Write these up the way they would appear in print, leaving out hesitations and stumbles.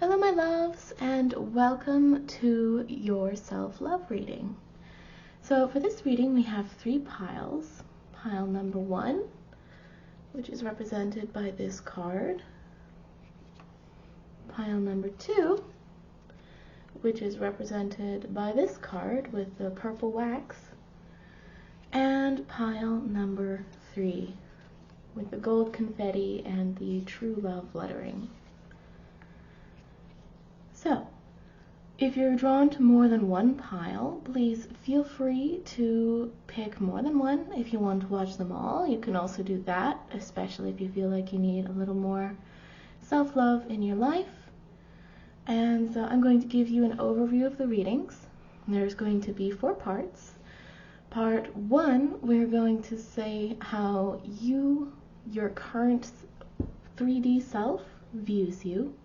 Hello my loves, and welcome to your self-love reading. So for this reading we have three piles. Pile number 1, which is represented by this card. Pile number 2, which is represented by this card with the purple wax. And pile number 3, with the gold confetti and the true love lettering. So, if you're drawn to more than one pile, please feel free to pick more than one. If you want to watch them all, you can also do that, especially if you feel like you need a little more self-love in your life. And so I'm going to give you an overview of the readings. There's going to be 4 parts. Part 1, we're going to say how your current 3D self views you.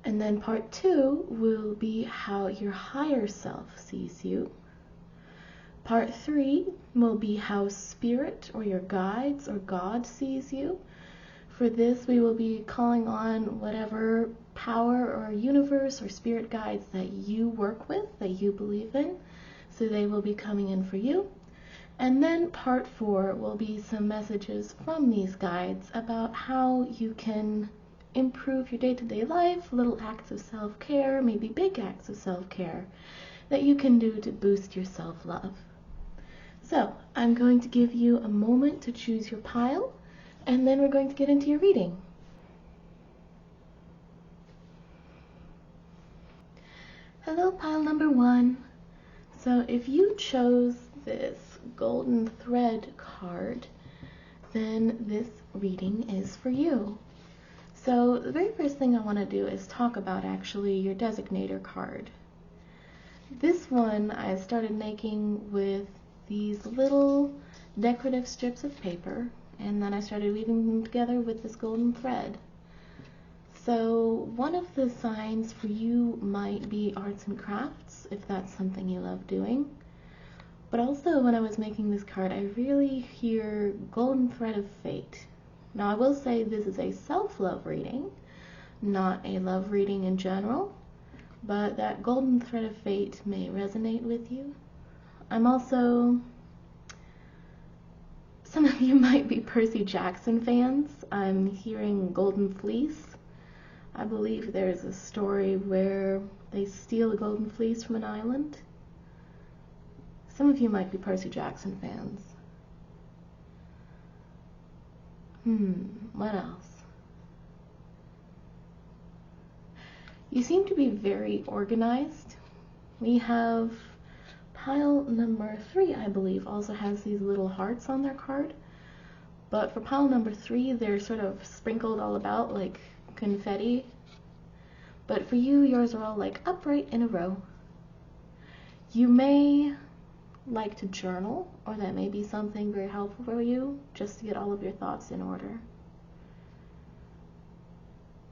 And then part 2 will be how your higher self sees you. Part 3 will be how spirit or your guides or God sees you. For this we will be calling on whatever power or universe or spirit guides that you work with, that you believe in. So they will be coming in for you. And then part 4 will be some messages from these guides about how you can improve your day-to-day life, little acts of self-care, maybe big acts of self-care that you can do to boost your self-love. So I'm going to give you a moment to choose your pile, and then we're going to get into your reading. Hello, pile number 1. So if you chose this golden thread card, then this reading is for you. So the very first thing I want to do is talk about actually your designator card. This one I started making with these little decorative strips of paper, and then I started weaving them together with this golden thread. So one of the signs for you might be arts and crafts, if that's something you love doing. But also when I was making this card, I really hear golden thread of fate. Now I will say this is a self-love reading, not a love reading in general, but that golden thread of fate may resonate with you. Some of you might be Percy Jackson fans. I'm hearing Golden Fleece. I believe there's a story where they steal a golden fleece from an island. Some of you might be Percy Jackson fans. What else? You seem to be very organized. We have pile number 3, I believe, also has these little hearts on their card. But for pile number 3, they're sort of sprinkled all about like confetti. But for you, yours are all like upright in a row. You may like to journal, or that may be something very helpful for you, just to get all of your thoughts in order.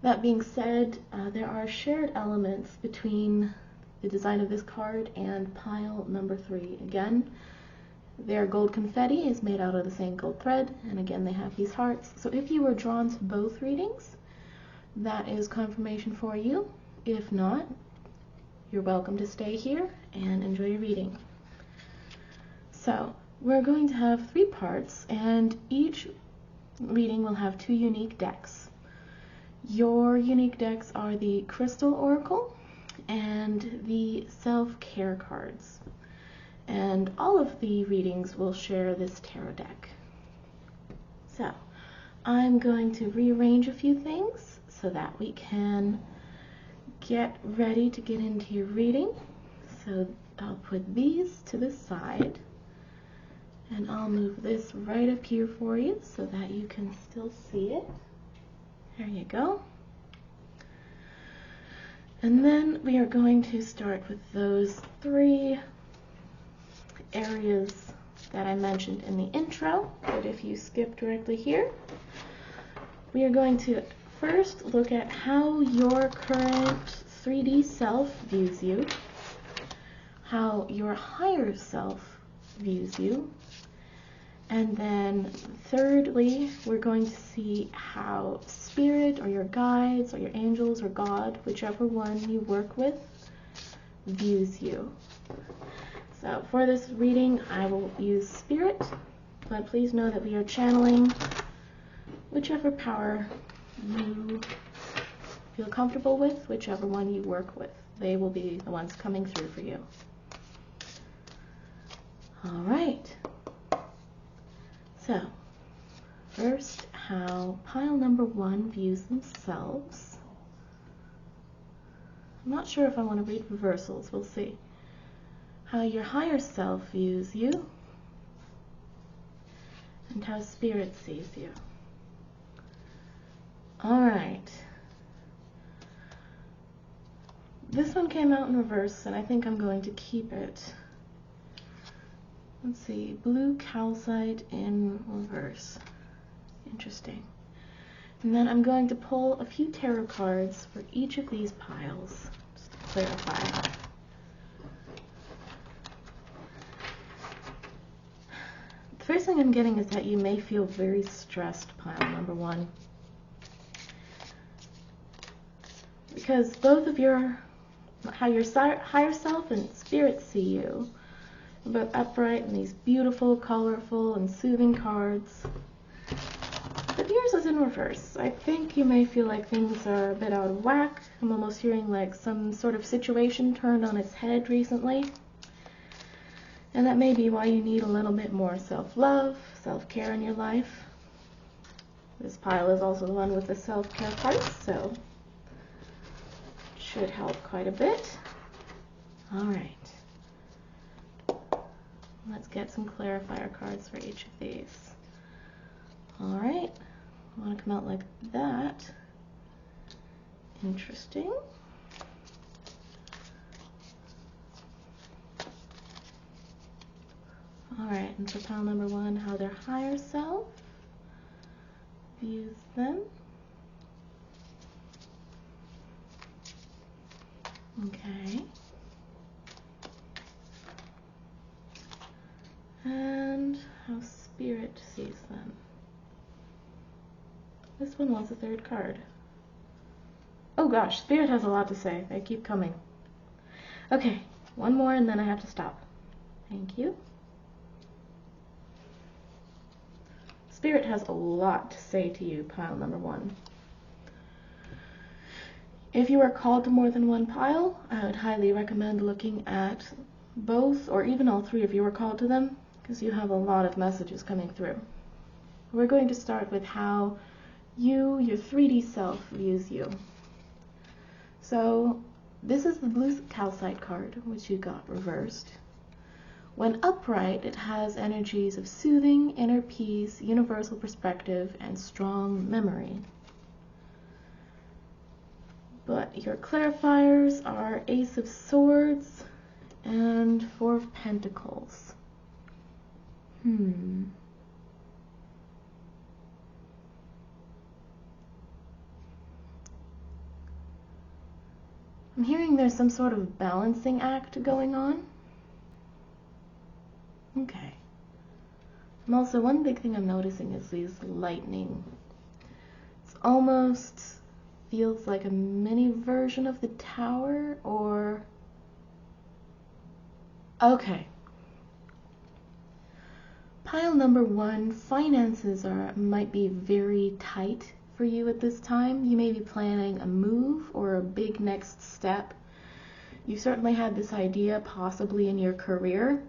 That being said, there are shared elements between the design of this card and pile number 3. Again, their gold confetti is made out of the same gold thread, and again they have these hearts. So if you were drawn to both readings, that is confirmation for you. If not, you're welcome to stay here and enjoy your reading. So we're going to have 3 parts, and each reading will have 2 unique decks. Your unique decks are the Crystal Oracle and the Self-Care cards. And all of the readings will share this tarot deck. So I'm going to rearrange a few things so that we can get ready to get into your reading. So I'll put these to the side. And I'll move this right up here for you so that you can still see it. There you go. And then we are going to start with those 3 areas that I mentioned in the intro. But if you skip directly here, we are going to first look at how your current 3D self views you, how your higher self views you, And then thirdly, we're going to see how spirit or your guides or your angels or God, whichever one you work with, views you. So for this reading, I will use spirit, but please know that we are channeling whichever power you feel comfortable with, whichever one you work with. They will be the ones coming through for you. All right. So, first, how pile number 1 views themselves. I'm not sure if I want to read reversals. We'll see. How your higher self views you, and how spirit sees you. All right. This one came out in reverse, and I think I'm going to keep it. Let's see, blue calcite in reverse. Interesting. And then I'm going to pull a few tarot cards for each of these piles, just to clarify. The first thing I'm getting is that you may feel very stressed, pile number 1. Because both of how your higher self and spirit see you, both upright and these beautiful, colorful, and soothing cards. But yours is in reverse. I think you may feel like things are a bit out of whack. I'm almost hearing like some sort of situation turned on its head recently. And that may be why you need a little bit more self-love, self-care in your life. This pile is also the one with the self-care cards, so it should help quite a bit. All right. Let's get some clarifier cards for each of these. All right, I want to come out like that. Interesting. All right, and for pile number 1, how their higher self views them. Okay. And how spirit sees them. This one wants a 3rd card. Oh gosh, spirit has a lot to say. They keep coming. Okay, one more and then I have to stop. Thank you. Spirit has a lot to say to you, pile number 1. If you are called to more than one pile, I would highly recommend looking at both, or even all 3 if you are called to them, because you have a lot of messages coming through. We're going to start with how your 3D self views you. So this is the blue calcite card, which you got reversed. When upright, it has energies of soothing, inner peace, universal perspective, and strong memory. But your clarifiers are Ace of Swords and 4 of Pentacles. I'm hearing there's some sort of balancing act going on. Okay. And also, one big thing I'm noticing is these lightning. It's almost feels like a mini version of the tower, or... Okay. Pile number 1, finances might be very tight for you at this time. You may be planning a move or a big next step. You certainly had this idea possibly in your career,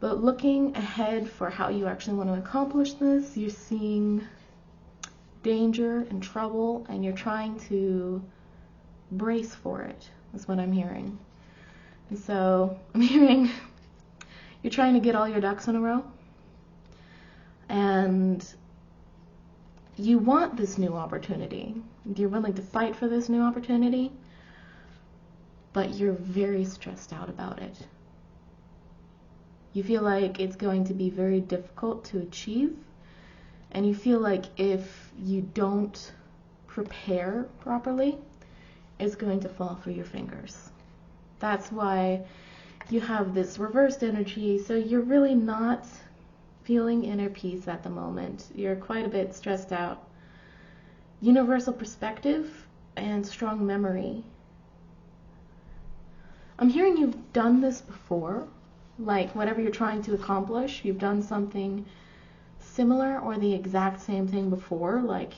but looking ahead for how you actually want to accomplish this, you're seeing danger and trouble, and you're trying to brace for it, is what I'm hearing. And so I'm hearing you're trying to get all your ducks in a row, and you want this new opportunity. You're willing to fight for this new opportunity, but you're very stressed out about it. You feel like it's going to be very difficult to achieve, and you feel like if you don't prepare properly, it's going to fall through your fingers. That's why you have this reversed energy, so you're really not feeling inner peace at the moment. You're quite a bit stressed out. Universal perspective and strong memory. I'm hearing you've done this before, like whatever you're trying to accomplish, you've done something similar or the exact same thing before, like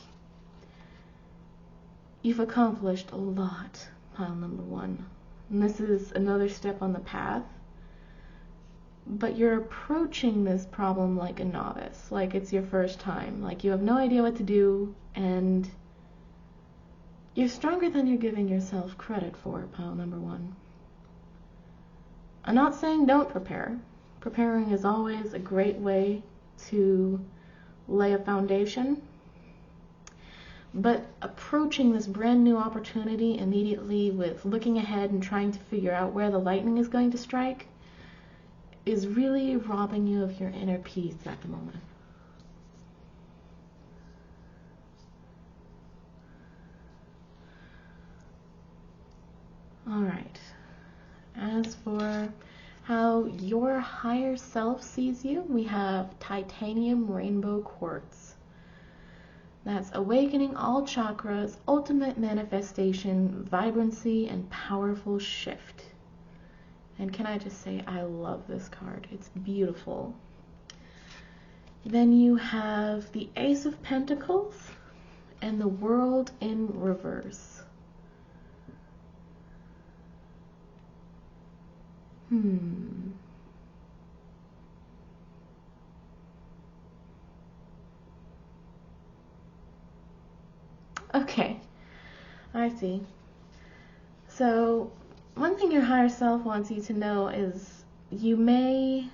you've accomplished a lot, pile number one. And this is another step on the path, but you're approaching this problem like a novice, like it's your first time, like you have no idea what to do, and you're stronger than you're giving yourself credit for, pile number one. I'm not saying don't prepare. Preparing is always a great way to lay a foundation. But approaching this brand new opportunity immediately with looking ahead and trying to figure out where the lightning is going to strike is really robbing you of your inner peace at the moment. All right. As for how your higher self sees you, we have titanium rainbow quartz. That's awakening all chakras, ultimate manifestation, vibrancy, and powerful shift. And can I just say, I love this card. It's beautiful. Then you have the Ace of Pentacles and the World in reverse. Okay, I see. So, one thing your higher self wants you to know is you may...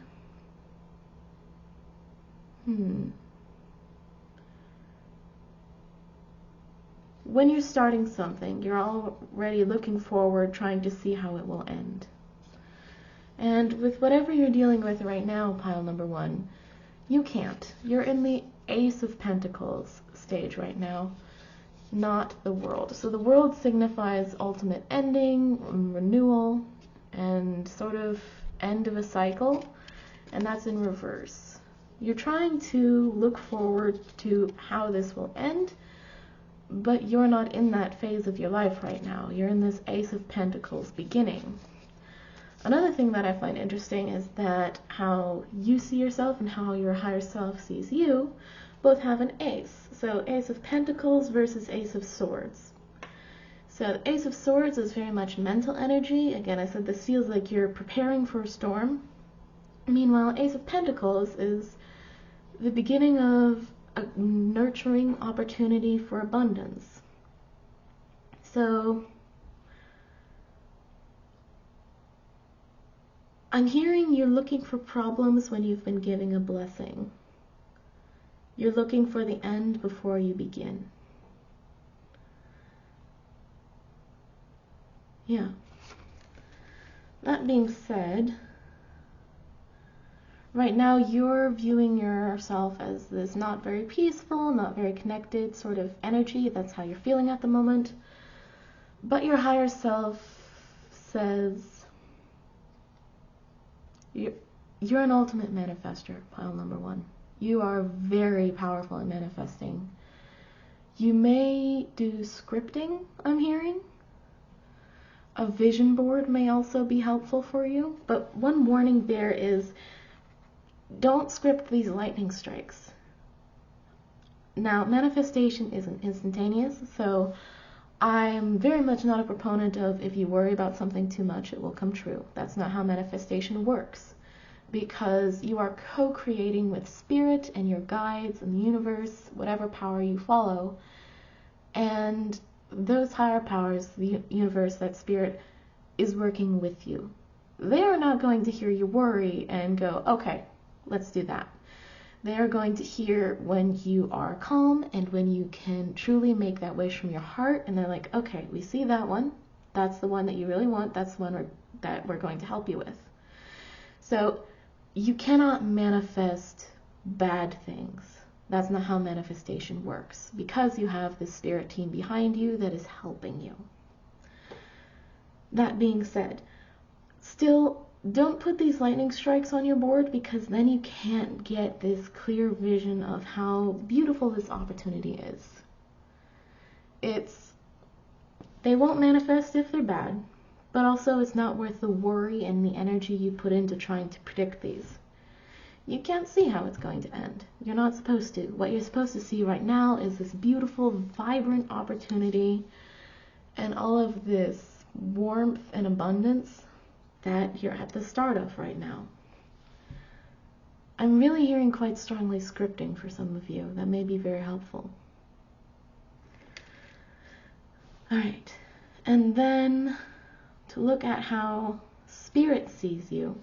When you're starting something, you're already looking forward, trying to see how it will end. And with whatever you're dealing with right now, pile number one, you can't. You're in the Ace of Pentacles stage right now, not the World. So the World signifies ultimate ending, renewal, and sort of end of a cycle, and that's in reverse. You're trying to look forward to how this will end, but you're not in that phase of your life right now. You're in this Ace of Pentacles beginning. Another thing that I find interesting is that how you see yourself and how your higher self sees you both have an ace. So Ace of Pentacles versus Ace of Swords. So the Ace of Swords is very much mental energy. Again, I said this feels like you're preparing for a storm. Meanwhile, Ace of Pentacles is the beginning of a nurturing opportunity for abundance. So I'm hearing you're looking for problems when you've been giving a blessing. You're looking for the end before you begin. Yeah. That being said, right now you're viewing yourself as this not very peaceful, not very connected sort of energy. That's how you're feeling at the moment. But your higher self says you're an ultimate manifester, pile number one. You are very powerful at manifesting. You may do scripting, I'm hearing. A vision board may also be helpful for you. But one warning there is, don't script these lightning strikes. Now, manifestation isn't instantaneous, so I'm very much not a proponent of if you worry about something too much, it will come true. That's not how manifestation works, because you are co-creating with spirit and your guides and the universe, whatever power you follow, and those higher powers, the universe, that spirit, is working with you. They are not going to hear you worry and go, okay, let's do that. They are going to hear when you are calm and when you can truly make that wish from your heart, and they're like, okay, we see that one. That's the one that you really want. That's the one that we're going to help you with. So you cannot manifest bad things. That's not how manifestation works, because you have this spirit team behind you that is helping you. That being said, still don't put these lightning strikes on your board, because then you can't get this clear vision of how beautiful this opportunity is. They won't manifest if they're bad, but also it's not worth the worry and the energy you put into trying to predict these. You can't see how it's going to end. You're not supposed to. What you're supposed to see right now is this beautiful, vibrant opportunity and all of this warmth and abundance that you're at the start of right now. I'm really hearing quite strongly scripting for some of you. That may be very helpful. Alright, and then to look at how Spirit sees you.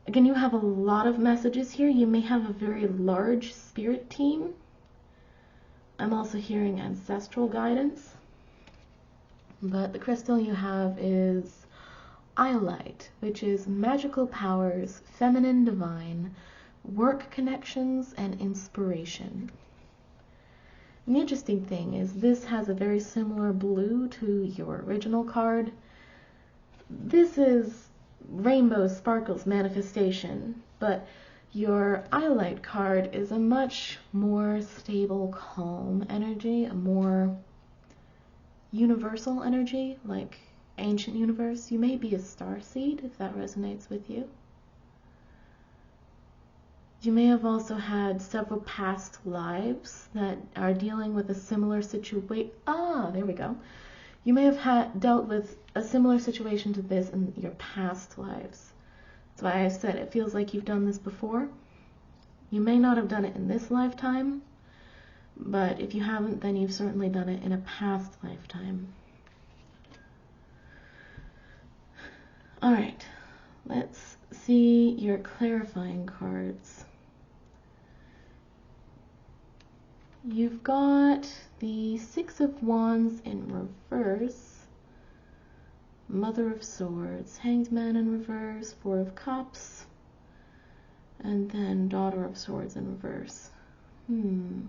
Again, you have a lot of messages here. You may have a very large spirit team. I'm also hearing ancestral guidance. But the crystal you have is Iolite, which is magical powers, feminine divine, work connections, and inspiration. And the interesting thing is this has a very similar blue to your original card. This is Rainbow Sparkles manifestation, but your Iolite card is a much more stable, calm energy, a more universal energy, like ancient universe. You may be a starseed if that resonates with you. You may have also had several past lives that are dealing with a similar situation. There we go. You may have dealt with a similar situation to this in your past lives. That's why I said it feels like you've done this before. You may not have done it in this lifetime, but if you haven't, then you've certainly done it in a past lifetime. Alright, let's see your clarifying cards. You've got the Six of Wands in reverse, Mother of Swords, Hanged Man in reverse, Four of Cups, and then Daughter of Swords in reverse. I'm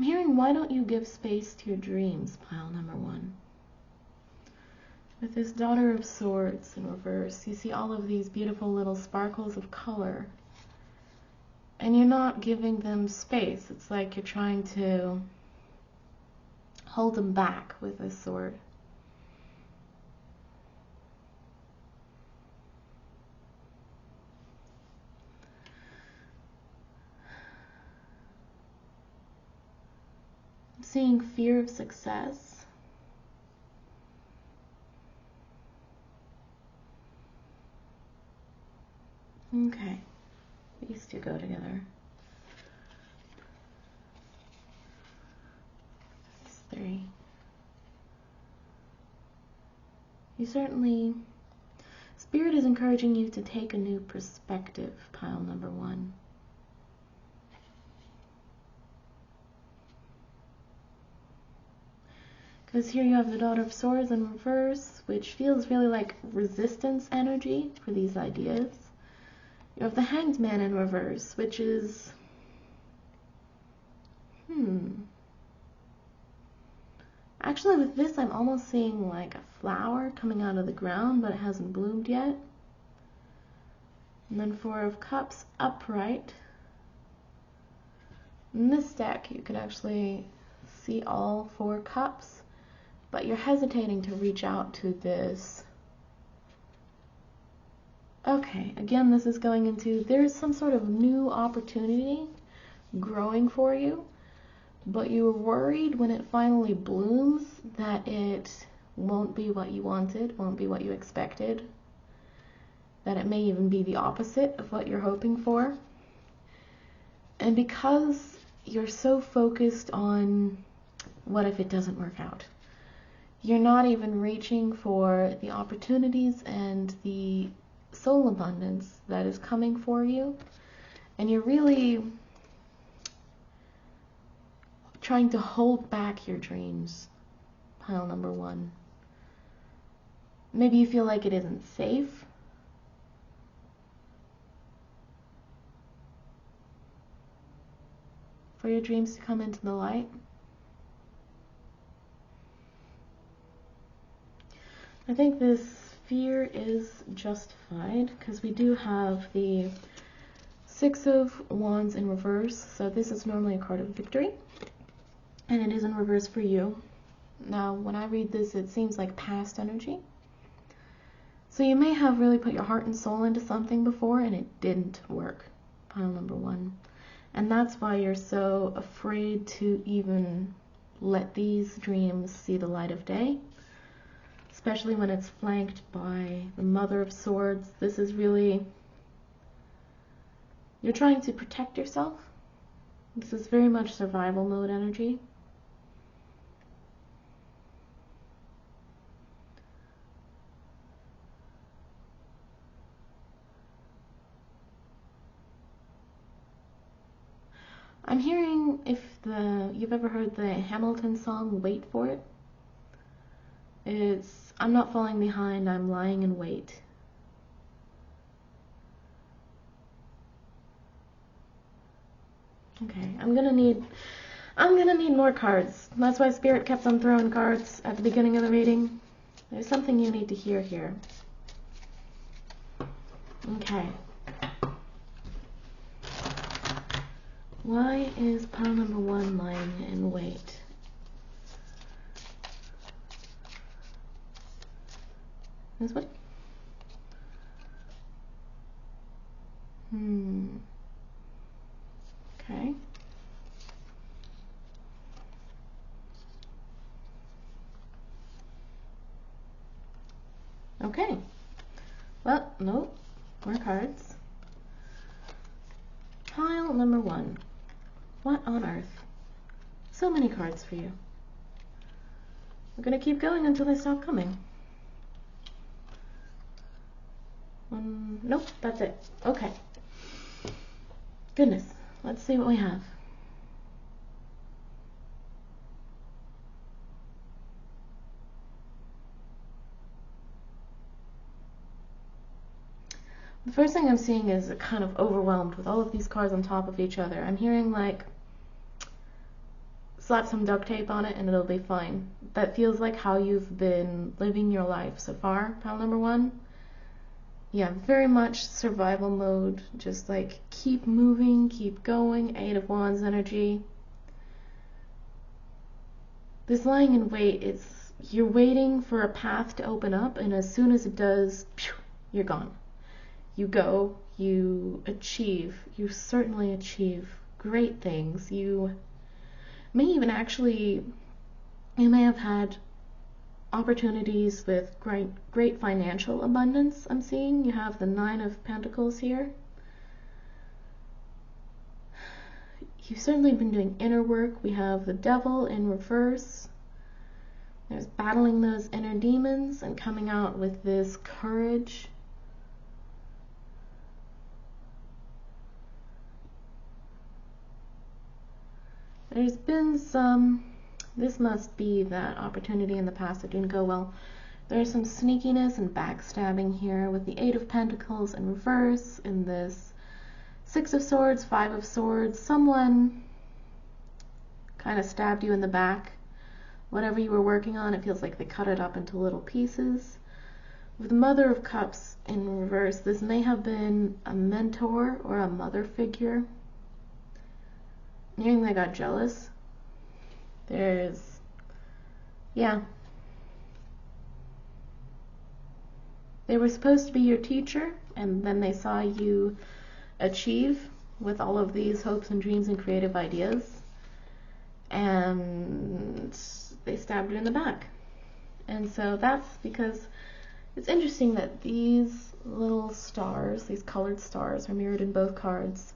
hearing, why don't you give space to your dreams, pile number 1. With this Daughter of Swords in reverse, you see all of these beautiful little sparkles of color, and you're not giving them space. It's like you're trying to hold them back with this sword. I'm seeing fear of success. Okay, these two go together. That's 3. You certainly, Spirit is encouraging you to take a new perspective, pile number 1. Because here you have the Daughter of Swords in reverse, which feels really like resistance energy for these ideas. You have the Hanged Man in reverse, which is, Actually, with this, I'm almost seeing like a flower coming out of the ground, but it hasn't bloomed yet. And then Four of Cups upright. In this deck, you can actually see all 4 cups, but you're hesitating to reach out to this. Okay, again, this is going into, there's some sort of new opportunity growing for you, but you were worried when it finally blooms that it won't be what you wanted, won't be what you expected, that it may even be the opposite of what you're hoping for. And because you're so focused on what if it doesn't work out, you're not even reaching for the opportunities and the soul abundance that is coming for you, and you're really trying to hold back your dreams, pile number 1. Maybe you feel like it isn't safe. for your dreams to come into the light. I think this fear is justified because we do have the Six of Wands in reverse, so this is normally a card of victory, and it is in reverse for you. Now, when I read this, it seems like past energy. So you may have really put your heart and soul into something before, and it didn't work, pile number 1. And that's why you're so afraid to even let these dreams see the light of day, especially when it's flanked by the Mother of Swords. This is really, you're trying to protect yourself. This is very much survival mode energy. I'm hearing, if you've ever heard the Hamilton song, Wait For It. It's, I'm not falling behind, I'm lying in wait. Okay, I'm gonna need more cards. That's why Spirit kept on throwing cards at the beginning of the reading. There's something you need to hear here. Okay. Why is pile number 1 lying in wait? This way? Okay. Okay. Well, nope. More cards. Pile number 1. What on earth? So many cards for you. We're gonna keep going until they stop coming. Nope, that's it. Okay. Goodness. Let's see what we have. The first thing I'm seeing is kind of overwhelmed with all of these cards on top of each other. I'm hearing like, slap some duct tape on it and it'll be fine. That feels like how you've been living your life so far, pile number 1. Yeah, very much survival mode, just like keep moving, keep going, 8 of Wands energy. This lying in wait, you're waiting for a path to open up, and as soon as it does, you're gone. You go, you achieve, you certainly achieve great things. You may even actually, you may have had opportunities with great financial abundance. I'm seeing you have the 9 of Pentacles here. You've certainly been doing inner work. We have the Devil in reverse. There's battling those inner demons and coming out with this courage. There's been some, this must be that opportunity in the past that didn't go well. There's some sneakiness and backstabbing here with the 8 of Pentacles in reverse, in this 6 of Swords, 5 of Swords. Someone kind of stabbed you in the back. Whatever you were working on, it feels like they cut it up into little pieces. With the Mother of Cups in reverse, this may have been a mentor or a mother figure. I'm hearing they got jealous. Yeah. They were supposed to be your teacher, and then they saw you achieve with all of these hopes and dreams and creative ideas, and they stabbed you in the back. And so that's because it's interesting that these little stars, these colored stars, are mirrored in both cards.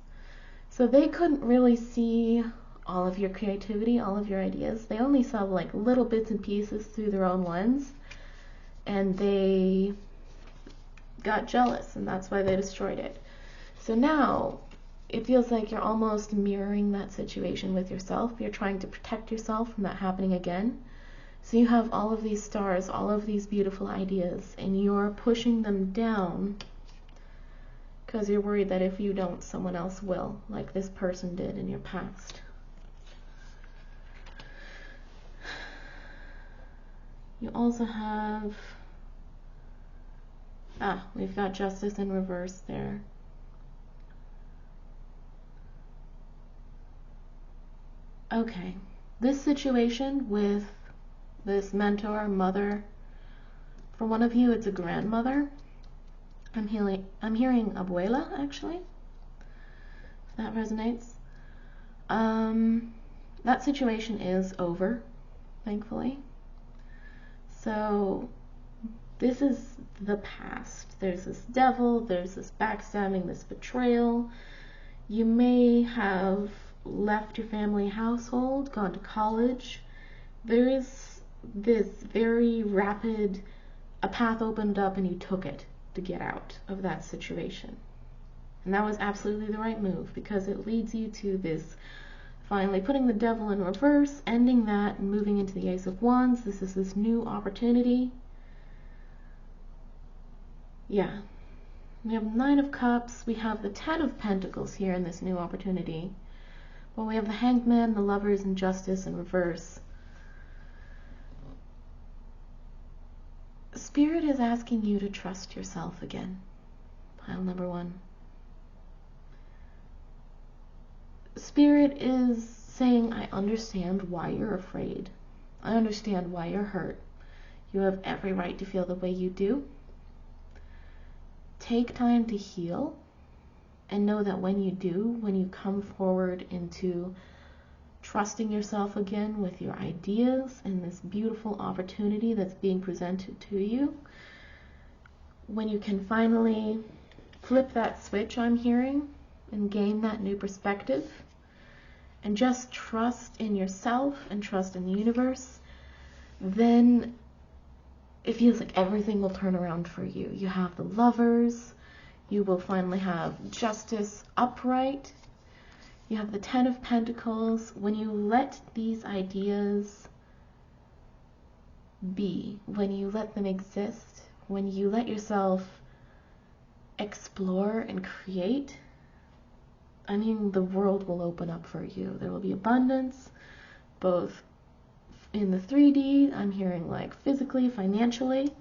So they couldn't really see all of your creativity, all of your ideas. They only saw like little bits and pieces through their own lens, and they got jealous, and that's why they destroyed it. So now it feels like you're almost mirroring that situation with yourself. You're trying to protect yourself from that happening again. So you have all of these stars, all of these beautiful ideas, and you're pushing them down because you're worried that if you don't, someone else will, like this person did in your past. You also have, we've got Justice in reverse there. Okay, this situation with this mentor, mother, for one of you it's a grandmother. I'm hearing abuela, actually, if that resonates. That situation is over, thankfully. So this is the past. There's this devil, there's this backstabbing, this betrayal. You may have left your family household, gone to college. There is this very rapid, a path opened up and you took it to get out of that situation. And that was absolutely the right move, because it leads you to this finally putting the devil in reverse, ending that, and moving into the Ace of Wands. This is this new opportunity. Yeah. We have Nine of Cups. We have the Ten of Pentacles here in this new opportunity. Well, we have the Hanged Man, the Lovers, and Justice in reverse. Spirit is asking you to trust yourself again. Pile number 1. Spirit is saying, I understand why you're afraid. I understand why you're hurt. You have every right to feel the way you do. Take time to heal, and know that when you do, when you come forward into trusting yourself again with your ideas and this beautiful opportunity that's being presented to you, when you can finally flip that switch, I'm hearing, and gain that new perspective, and just trust in yourself and trust in the universe, then it feels like everything will turn around for you. You have the Lovers, you will finally have Justice upright, you have the Ten of Pentacles. When you let these ideas be, when you let them exist, when you let yourself explore and create, I mean, the world will open up for you. There will be abundance, both in the 3D, I'm hearing like physically, financially,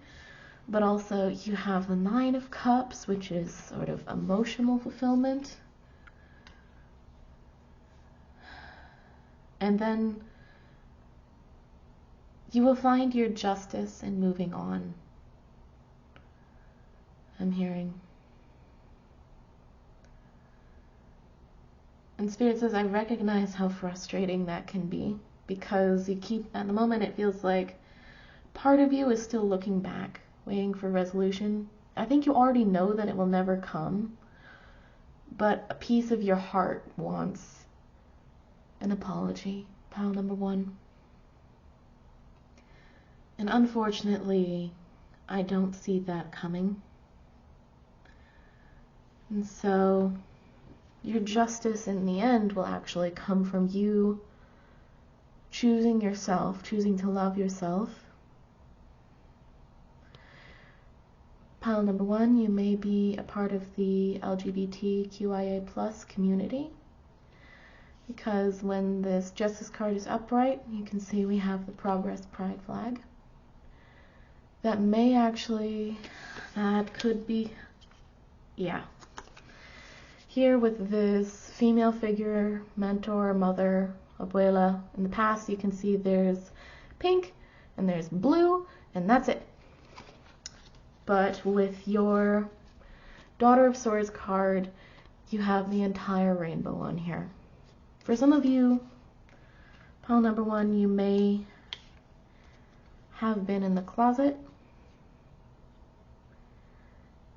but also you have the Nine of Cups, which is sort of emotional fulfillment. And then you will find your justice in moving on, I'm hearing. And Spirit says, I recognize how frustrating that can be, because you keep, at the moment it feels like part of you is still looking back, waiting for resolution. I think you already know that it will never come, but a piece of your heart wants an apology. Pile number 1. And unfortunately, I don't see that coming. And so your justice in the end will actually come from you choosing yourself, choosing to love yourself. Pile number 1, you may be a part of the LGBTQIA+ community, because when this Justice card is upright, you can see we have the Progress Pride flag. That may actually, that could be, yeah. Here with this female figure, mentor, mother, abuela, in the past you can see there's pink and there's blue, and that's it. But with your Daughter of Swords card, you have the entire rainbow on here. For some of you, pile number 1, you may have been in the closet,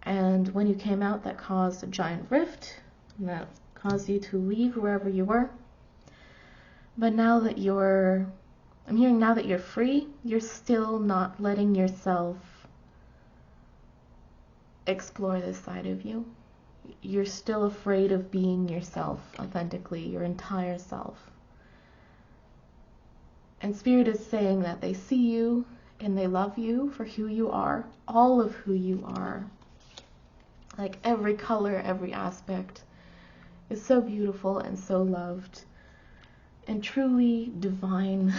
and when you came out, that caused a giant rift, and that caused you to leave wherever you were. But now that I'm hearing now that you're free, you're still not letting yourself explore this side of you. You're still afraid of being yourself authentically, your entire self. And Spirit is saying that they see you and they love you for who you are, all of who you are. Like every color, every aspect is so beautiful and so loved and truly divine.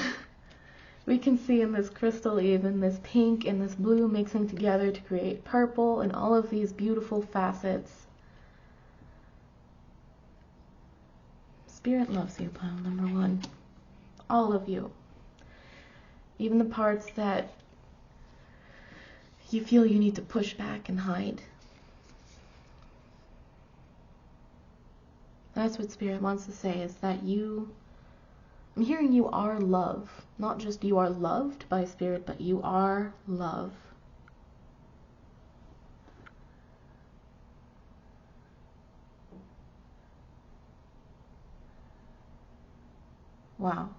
We can see in this crystal even this pink and this blue mixing together to create purple and all of these beautiful facets. Spirit loves you, pile number 1. All of you. Even the parts that you feel you need to push back and hide. That's what Spirit wants to say, is that I'm hearing you are love. Not just you are loved by Spirit, but you are love. Wow.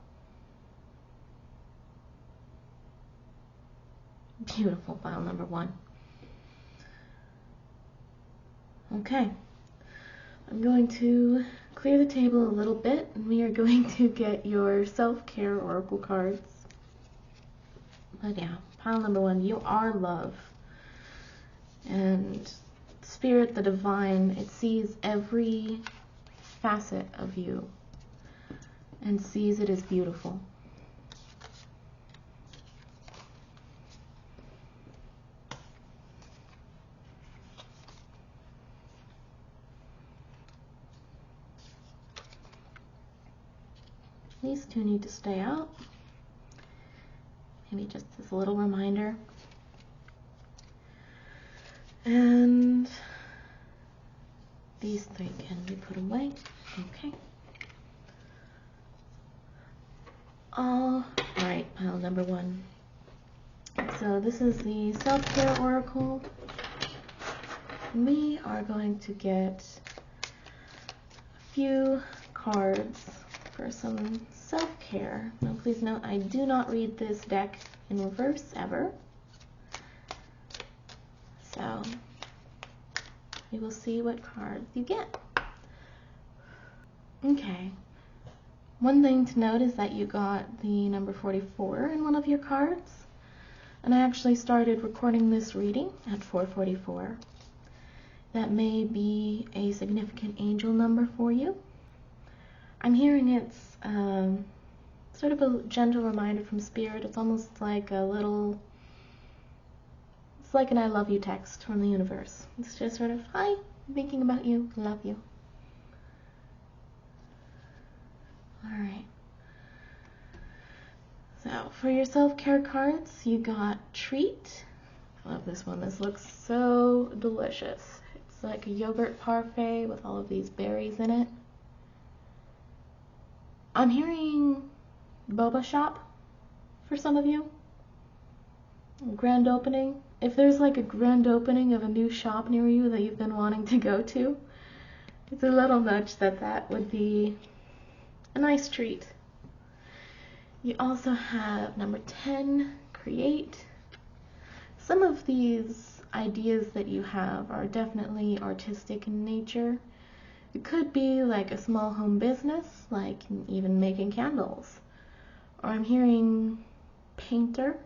Beautiful, pile number 1. Okay. I'm going to clear the table a little bit, and we are going to get your self-care oracle cards. But yeah, pile number 1, you are love. And Spirit, the divine, it sees every facet of you and sees it as beautiful. These two need to stay out. Maybe just as a little reminder. And these 3 can be put away. Okay. Alright, pile number 1. So this is the self-care oracle. We are going to get a few cards for some self-care. Now please note, I do not read this deck in reverse ever. So you will see what cards you get. Okay. One thing to note is that you got the number 44 in one of your cards. And I actually started recording this reading at 4:44. That may be a significant angel number for you. I'm hearing it's sort of a gentle reminder from Spirit. It's almost like it's like an I love you text from the universe. It's just sort of, hi, thinking about you, love you. Alright. So, for your self-care cards, you got Treat. I love this one. This looks so delicious. It's like a yogurt parfait with all of these berries in it. I'm hearing boba shop for some of you. Grand opening. If there's like a grand opening of a new shop near you that you've been wanting to go to, it's a little nudge that would be a nice treat. You also have number 10, Create. Some of these ideas that you have are definitely artistic in nature. It could be like a small home business, like even making candles. Or I'm hearing painter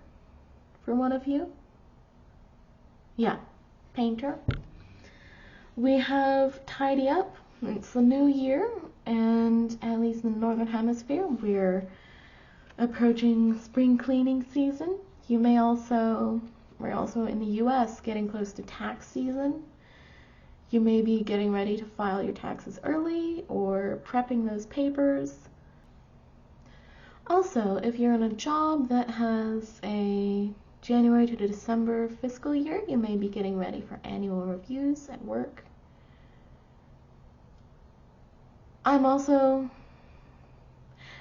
for one of you. Yeah, painter. We have Tidy Up. It's the new year, and at least in the Northern Hemisphere, we're approaching spring cleaning season. We're also in the US getting close to tax season. You may be getting ready to file your taxes early or prepping those papers. Also, if you're in a job that has a January to December fiscal year, you may be getting ready for annual reviews at work. I'm also,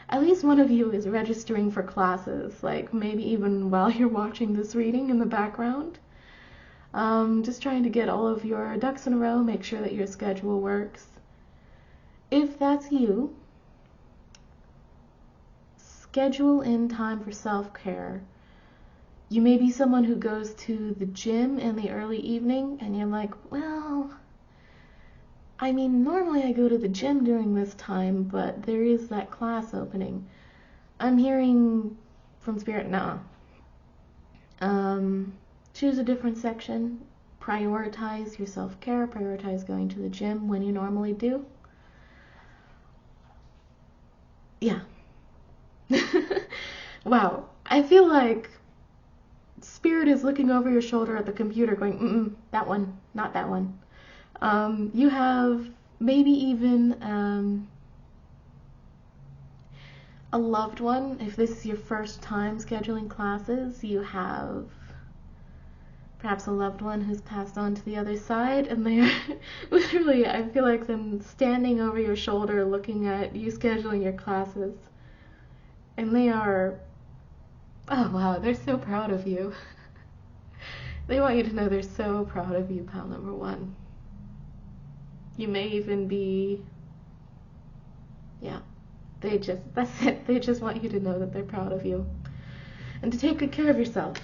at least one of you is registering for classes, like maybe even while you're watching this reading in the background. Just trying to get all of your ducks in a row, make sure that your schedule works. If that's you, schedule in time for self-care. You may be someone who goes to the gym in the early evening, and you're like, well, I mean, normally I go to the gym during this time, but there is that class opening. I'm hearing from Spirit, nah. Choose a different section. Prioritize your self-care. Prioritize going to the gym when you normally do. Yeah. Wow. I feel like Spirit is looking over your shoulder at the computer going, that one, not that one. You have maybe even a loved one. If this is your first time scheduling classes, you have perhaps a loved one who's passed on to the other side, and they're literally, I feel like them standing over your shoulder looking at you scheduling your classes. And they are, oh wow, they're so proud of you. They want you to know they're so proud of you, pal number one. You may even be, yeah, that's it. They just want you to know that they're proud of you. And to take good care of yourself.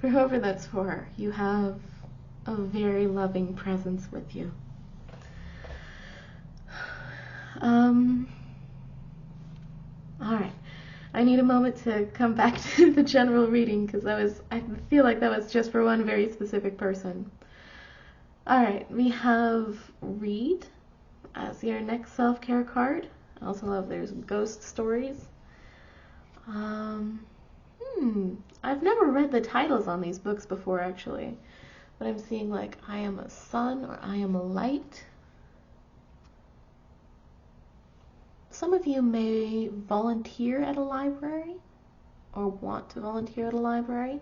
For whoever that's for, you have a very loving presence with you. Alright. I need a moment to come back to the general reading because I feel like that was just for one very specific person. Alright, we have Read as your next self-care card. I also love there's ghost stories. I've never read the titles on these books before actually, but I'm seeing like I Am a Sun or I Am a Light. Some of you may volunteer at a library or want to volunteer at a library.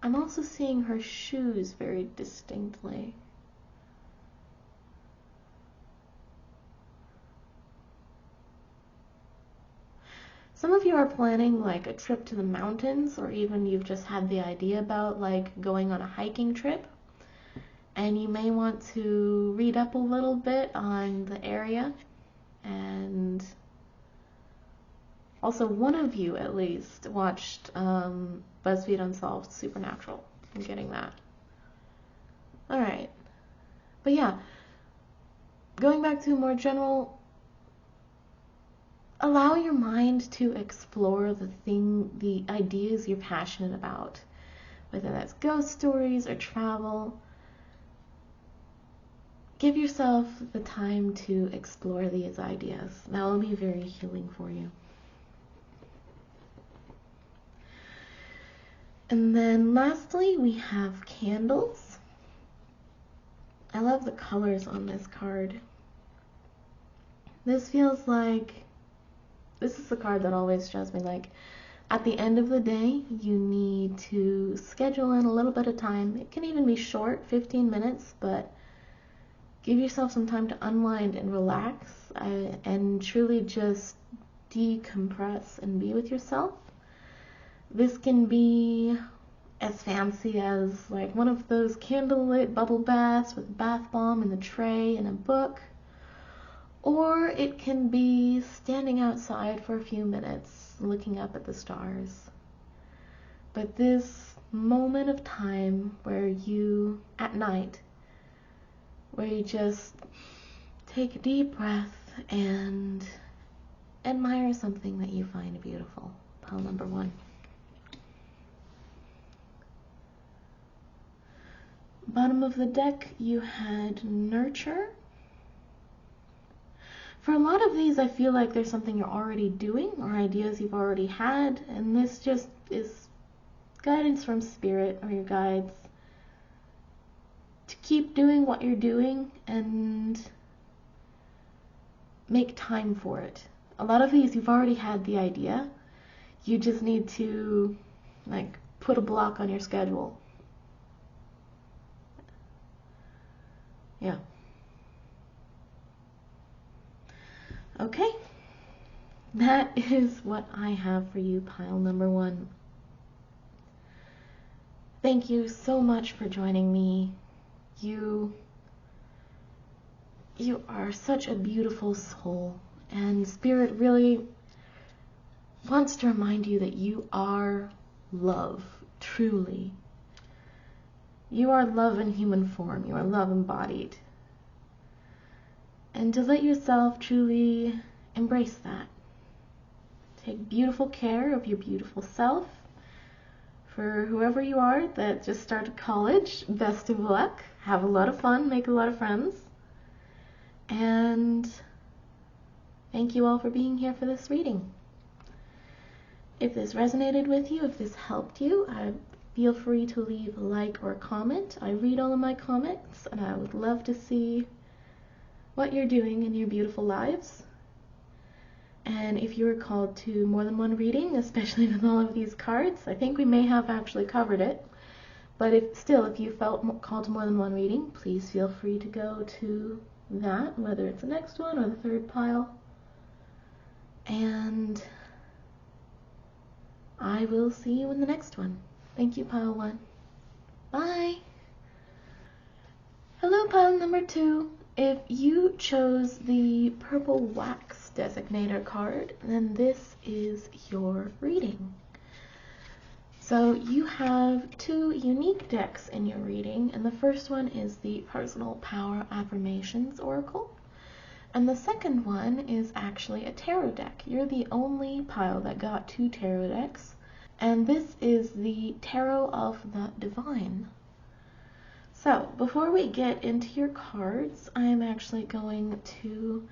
I'm also seeing her shoes very distinctly. Some of you are planning like a trip to the mountains, or even you've just had the idea about like going on a hiking trip. And you may want to read up a little bit on the area. And also one of you at least watched BuzzFeed Unsolved Supernatural. I'm getting that. Alright. But yeah, going back to a more general, allow your mind to explore the ideas you're passionate about. Whether that's ghost stories or travel. Give yourself the time to explore these ideas. That will be very healing for you. And then lastly, we have Candles. I love the colors on this card. This feels like, this is the card that always shows me like, at the end of the day, you need to schedule in a little bit of time. It can even be short, 15 minutes, but give yourself some time to unwind and relax and truly just decompress and be with yourself. This can be as fancy as like one of those candlelit bubble baths with bath bomb in the tray and a book. Or it can be standing outside for a few minutes looking up at the stars. But this moment of time where you, at night, where you just take a deep breath and admire something that you find beautiful. Pile number one. Bottom of the deck, you had Nurture. For a lot of these, I feel like there's something you're already doing or ideas you've already had, and this just is guidance from Spirit or your guides to keep doing what you're doing and make time for it. A lot of these you've already had the idea. You just need to like put a block on your schedule. Yeah. Okay. That is what I have for you, pile number one. Thank you so much for joining me. You are such a beautiful soul, and Spirit really wants to remind you that you are love, truly. You are love in human form. You are love embodied. And to let yourself truly embrace that. Take beautiful care of your beautiful self. For whoever you are that just started college, best of luck. Have a lot of fun, make a lot of friends. And thank you all for being here for this reading. If this resonated with you, if this helped you, feel free to leave a like or a comment. I read all of my comments, and I would love to see what you're doing in your beautiful lives. And if you were called to more than one reading, especially with all of these cards, I think we may have actually covered it. But if you felt called to more than one reading, please feel free to go to that, whether it's the next one or the third pile. And I will see you in the next one. Thank you, pile 1. Bye! Hello, pile number 2. If you chose the purple wax designator card, then this is your reading. So you have 2 unique decks in your reading, and the first one is the Personal Power Affirmations Oracle, and the second one is actually a tarot deck. You're the only pile that got 2 tarot decks, and this is the Tarot of the Divine. So before we get into your cards, I'm actually going to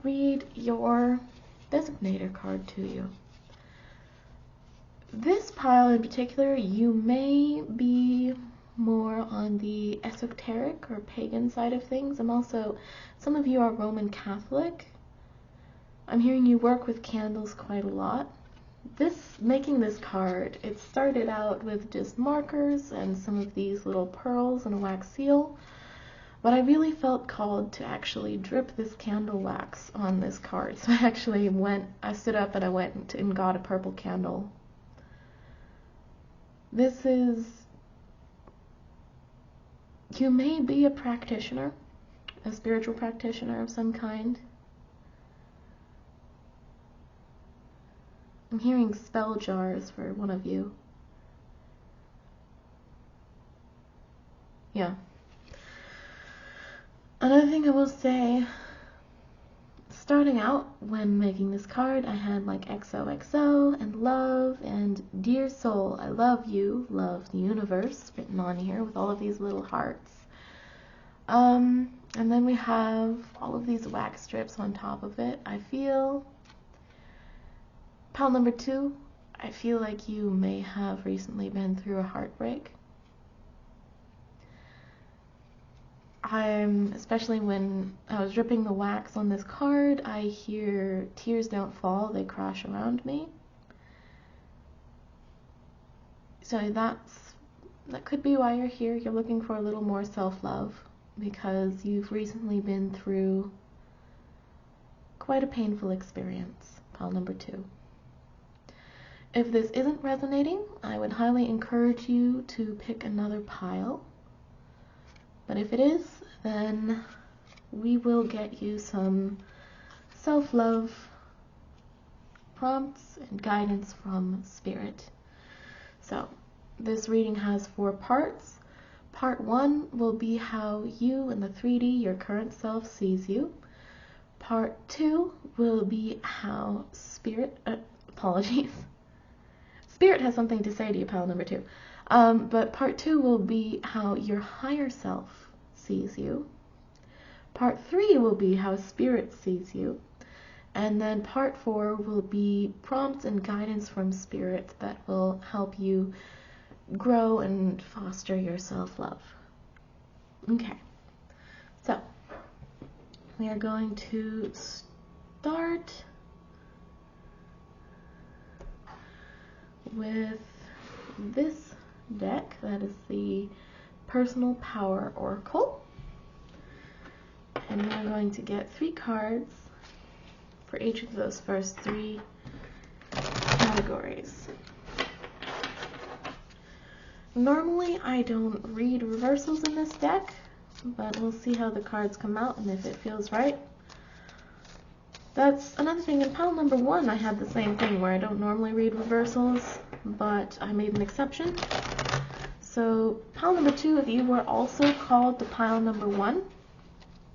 read your designator card to you. This pile in particular, you may be more on the esoteric or pagan side of things. Some of you are Roman Catholic. I'm hearing you work with candles quite a lot. Making this card, it started out with just markers and some of these little pearls and a wax seal, but I really felt called to actually drip this candle wax on this card. So I stood up and I went and got a purple candle. You may be a practitioner, a spiritual practitioner of some kind. I'm hearing spell jars for one of you. Yeah. Another thing I will say, starting out when making this card, I had like XOXO and love and dear soul, I love you, love the universe written on here with all of these little hearts. And then we have all of these wax strips on top of it. Pile number 2, I feel like you may have recently been through a heartbreak. Especially when I was dripping the wax on this card, I hear tears don't fall, they crash around me. So that could be why you're here. You're looking for a little more self-love because you've recently been through quite a painful experience. Pile number 2. If this isn't resonating, I would highly encourage you to pick another pile. But if it is, then we will get you some self-love prompts and guidance from Spirit. So this reading has 4 parts. Part 1 will be how you in the 3D, your current self, sees you. Part 2 will be how Spirit has something to say to you, pile number 2. But part 2 will be how your higher self sees you. Part 3 will be how Spirit sees you. And then part 4 will be prompts and guidance from Spirit that will help you grow and foster your self-love. Okay, so we are going to start with this deck. That is the Personal Power Oracle. And we're going to get 3 cards for each of those first 3 categories. Normally I don't read reversals in this deck, but we'll see how the cards come out and if it feels right. That's another thing. In pile number 1 I had the same thing where I don't normally read reversals, but I made an exception. So pile number 2, if you were also called to pile number 1,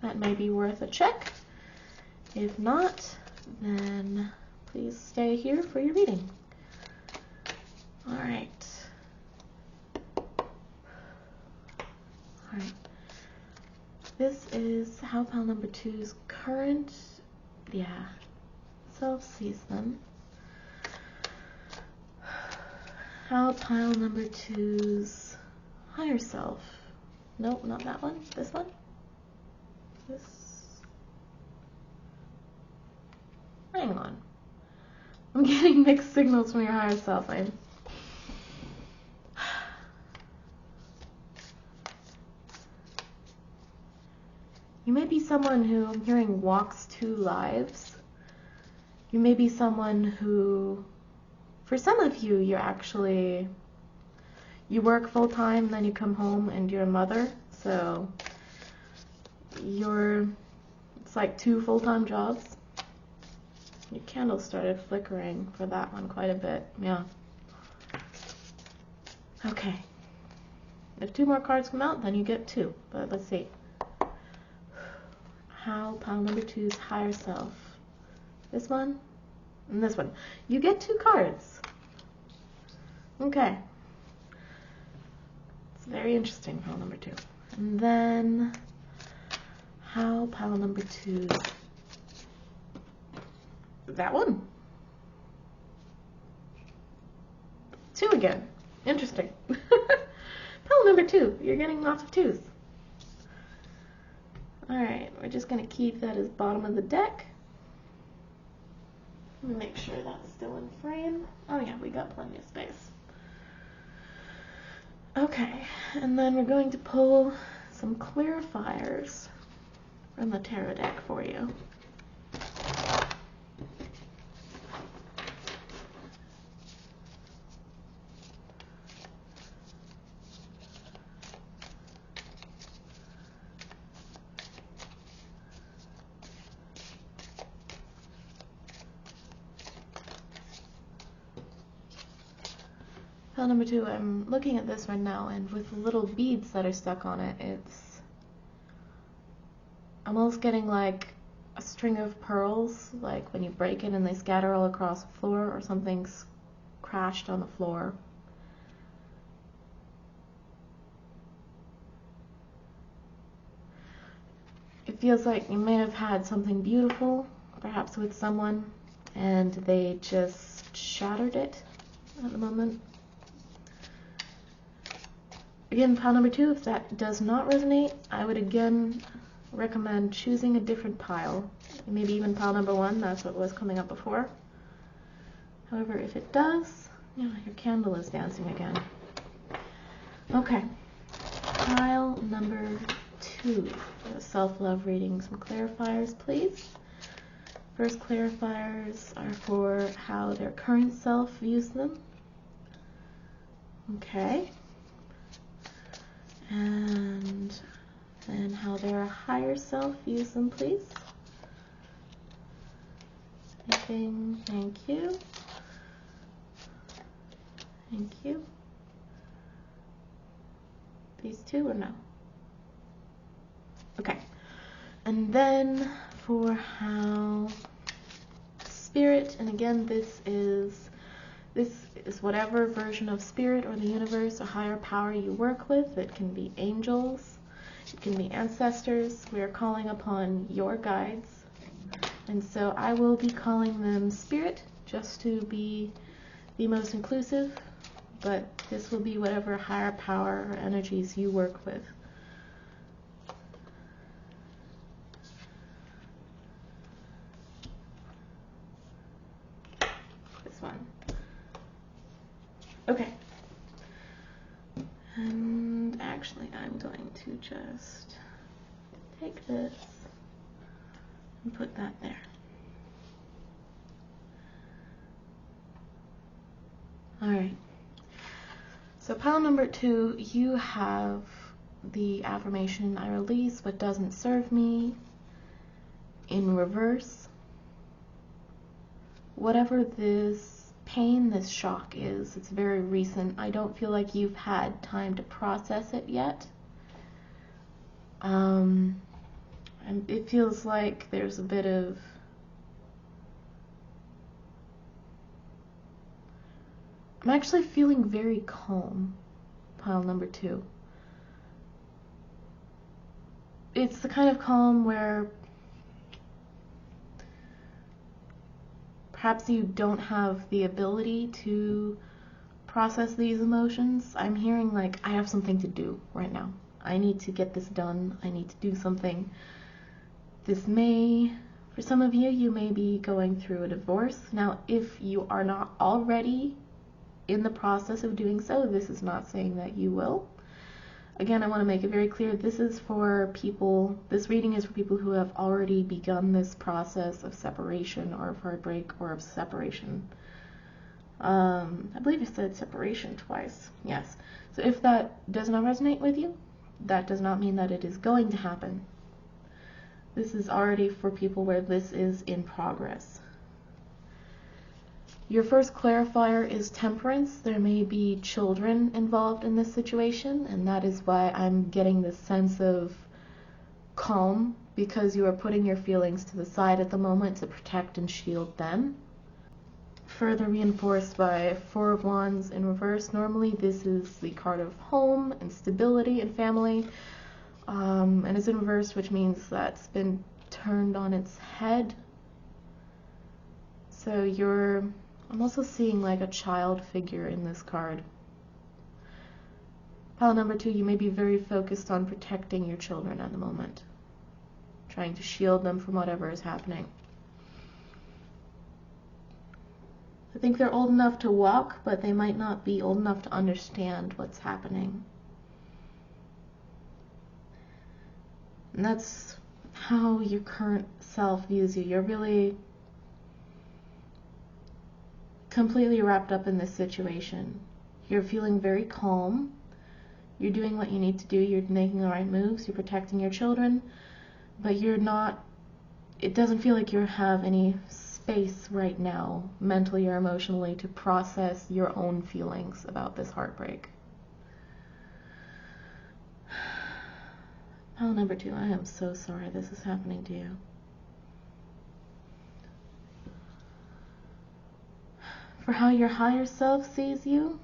that may be worth a check. If not, then please stay here for your reading. Alright. this is how pile number two's current, self sees them. How pile number two's higher self. Nope, not that one. This one. This. Hang on. I'm getting mixed signals from your higher self. You may be someone who, I'm hearing, walks two lives. You may be someone who, for some of you, you work full-time, then you come home and you're a mother, so it's like two full-time jobs. Your candle started flickering for that one quite a bit, yeah. Okay. If two more cards come out, then you get two, but let's see. How pile number two's higher self. This one and this one. You get two cards. Okay. It's very interesting, pile number two. And then how pile number two's that one. Two again. Interesting. Pile number two. You're getting lots of twos. Alright, we're just going to keep that as bottom of the deck. Let me make sure that's still in frame. Oh yeah, we got plenty of space. Okay, and then we're going to pull some clarifiers from the tarot deck for you. Pile number two, I'm looking at this right now, and with little beads that are stuck on it, I'm almost getting like a string of pearls, like when you break it and they scatter all across the floor, or something's crashed on the floor. It feels like you may have had something beautiful, perhaps with someone, and they just shattered it at the moment. Again, pile number two, if that does not resonate, I would again recommend choosing a different pile. Maybe even pile number one, that's what was coming up before. However, if it does, yeah, your candle is dancing again. Okay, pile number two, self-love reading, some clarifiers, please. First clarifiers are for how their current self views them. Okay. And then how their higher self views them, please. Anything? Thank you. Thank you. These two or no? Okay. And then for how spirit, and again this is whatever version of spirit or the universe or higher power you work with. It can be angels, it can be ancestors. We are calling upon your guides. And so I will be calling them spirit just to be the most inclusive, but this will be whatever higher power or energies you work with. This one. Okay. And actually, I'm going to just take this and put that there. Alright. So pile number two, you have the affirmation, I release what doesn't serve me, in reverse. Whatever this pain, this shock is, it's very recent. I don't feel like you've had time to process it yet. And it feels like there's a bit of I'm actually feeling very calm, pile number two. it's the kind of calm where perhaps you don't have the ability to process these emotions. I'm hearing like, I have something to do right now. I need to get this done. I need to do something. This may, for some of you, you may be going through a divorce. Now, if you are not already in the process of doing so, this is not saying that you will. Again, I want to make it very clear, this is for people, this reading is for people who have already begun this process of separation or of heartbreak or of separation. I believe you said separation twice. Yes. So if that does not resonate with you, that does not mean that it is going to happen. This is already for people where this is in progress. Your first clarifier is temperance. There may be children involved in this situation, and that is why I'm getting this sense of calm, because you are putting your feelings to the side at the moment to protect and shield them. Further reinforced by Four of Wands in reverse. Normally this is the card of home and stability and family, and it's in reverse, which means that's been turned on its head. So I'm also seeing like a child figure in this card. Pile number 2, you may be very focused on protecting your children at the moment, trying to shield them from whatever is happening. I think they're old enough to walk, but they might not be old enough to understand what's happening. And that's how your current self views you. You're really completely wrapped up in this situation. You're feeling very calm. You're doing what you need to do. You're making the right moves. You're protecting your children. But it doesn't feel like you have any space right now, mentally or emotionally, to process your own feelings about this heartbreak. Pile number 2, I am so sorry this is happening to you. For how your higher self sees you,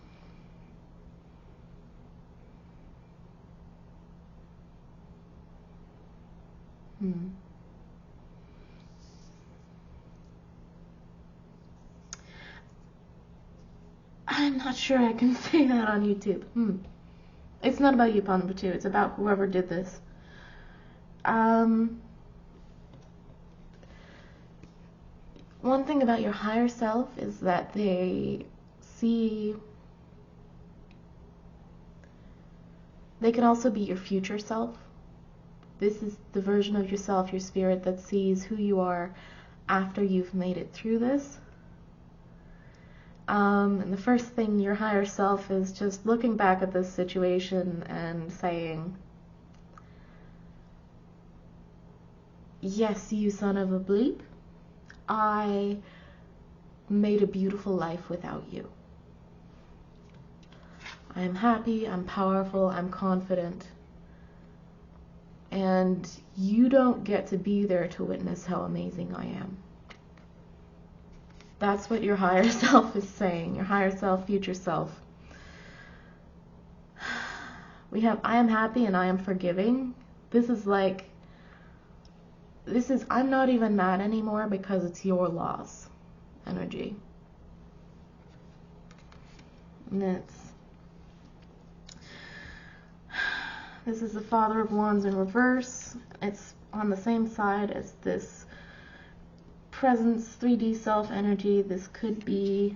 I'm not sure I can say that on YouTube. It's not about you, pile number 2. It's about whoever did this. One thing about your higher self is that they can also be your future self. This is the version of yourself, your spirit, that sees who you are after you've made it through this. And the first thing your higher self is just looking back at this situation and saying, yes, you son of a bleep, I made a beautiful life without you. I'm happy, I'm powerful, I'm confident. And you don't get to be there to witness how amazing I am. That's what your higher self is saying, your higher self, future self. We have, I am happy and I am forgiving. This is I'm not even mad anymore because it's your loss energy. And this is the Father of Wands in reverse. It's on the same side as this presence, 3D self energy. This could be,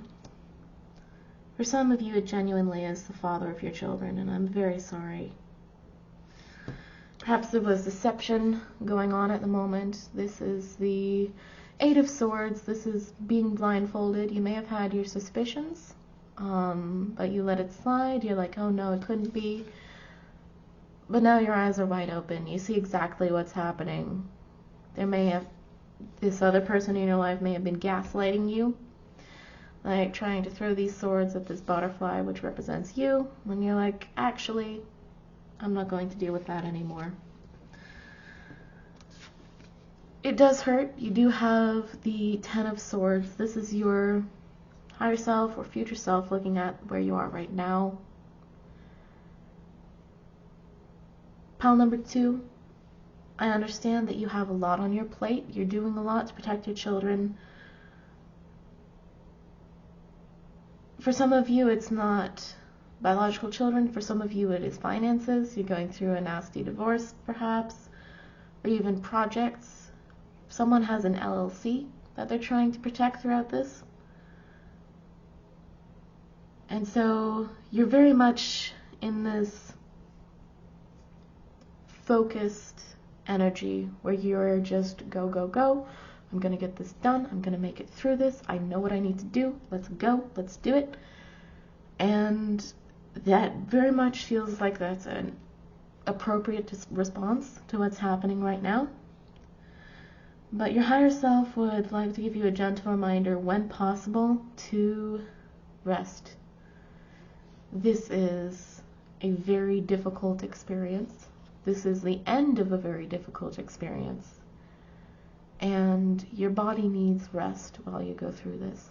for some of you, it genuinely is the father of your children, and I'm very sorry. Perhaps there was deception going on at the moment. This is the Eight of Swords. This is being blindfolded. You may have had your suspicions, but you let it slide. You're like, oh no, it couldn't be. But now your eyes are wide open. You see exactly what's happening. This other person in your life may have been gaslighting you, like trying to throw these swords at this butterfly, which represents you, when you're like, actually, I'm not going to deal with that anymore. It does hurt. You do have the Ten of Swords. This is your higher self or future self looking at where you are right now. Pile number 2. I understand that you have a lot on your plate. You're doing a lot to protect your children. For some of you, it's not biological children. For some of you, it is finances. You're going through a nasty divorce, perhaps, or even projects. Someone has an LLC that they're trying to protect throughout this. And so you're very much in this focused energy where you're just go, go, go. I'm going to get this done. I'm going to make it through this. I know what I need to do. Let's go. Let's do it. And that very much feels like that's an appropriate response to what's happening right now. But your higher self would like to give you a gentle reminder, when possible, to rest. This is a very difficult experience. This is the end of a very difficult experience. And your body needs rest while you go through this.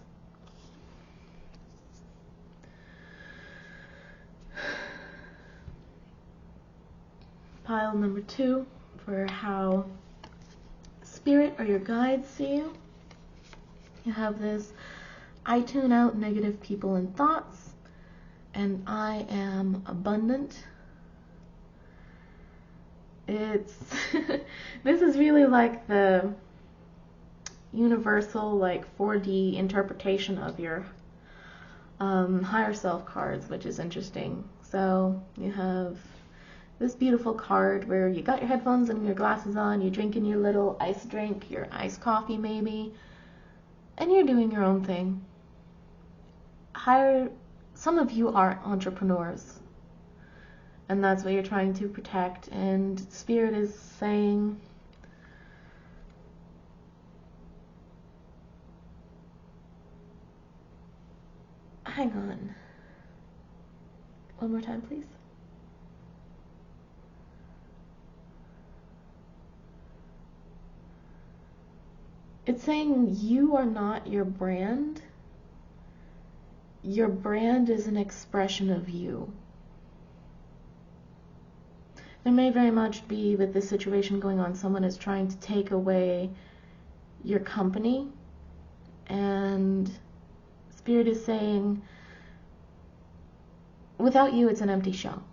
Pile number 2 for how Spirit or your guides see you. You have this: I tune out negative people and thoughts, and I am abundant. It's this is really like the universal, like 4D interpretation of your higher self cards, which is interesting. So you have this beautiful card where you got your headphones and your glasses on, you're drinking your little ice drink, your iced coffee maybe, and you're doing your own thing. Some of you are entrepreneurs, and that's what you're trying to protect, and Spirit is saying, hang on. One more time, please. It's saying you are not your brand. Your brand is an expression of you. There may very much be, with this situation going on, someone is trying to take away your company, and Spirit is saying, without you, it's an empty shell.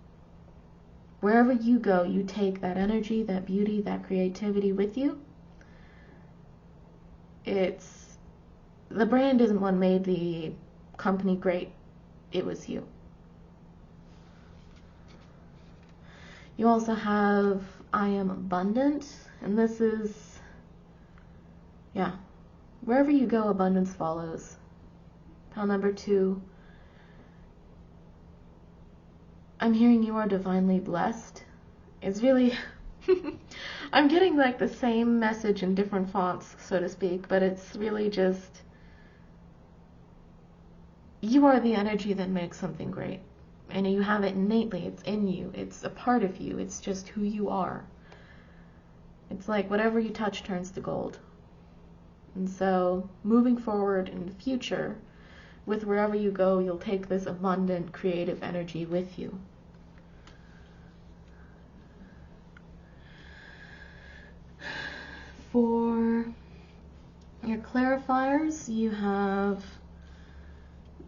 Wherever you go, you take that energy, that beauty, that creativity with you. The brand isn't what made the company great. It was you. You also have I am abundant, and this is, wherever you go, abundance follows. Pile number 2. I'm hearing you are divinely blessed. It's really, I'm getting like the same message in different fonts, so to speak, but it's really just, you are the energy that makes something great. And you have it innately. It's in you. It's a part of you. It's just who you are. It's like whatever you touch turns to gold. And so, moving forward in the future, with wherever you go, you'll take this abundant, creative energy with you. For your clarifiers, you have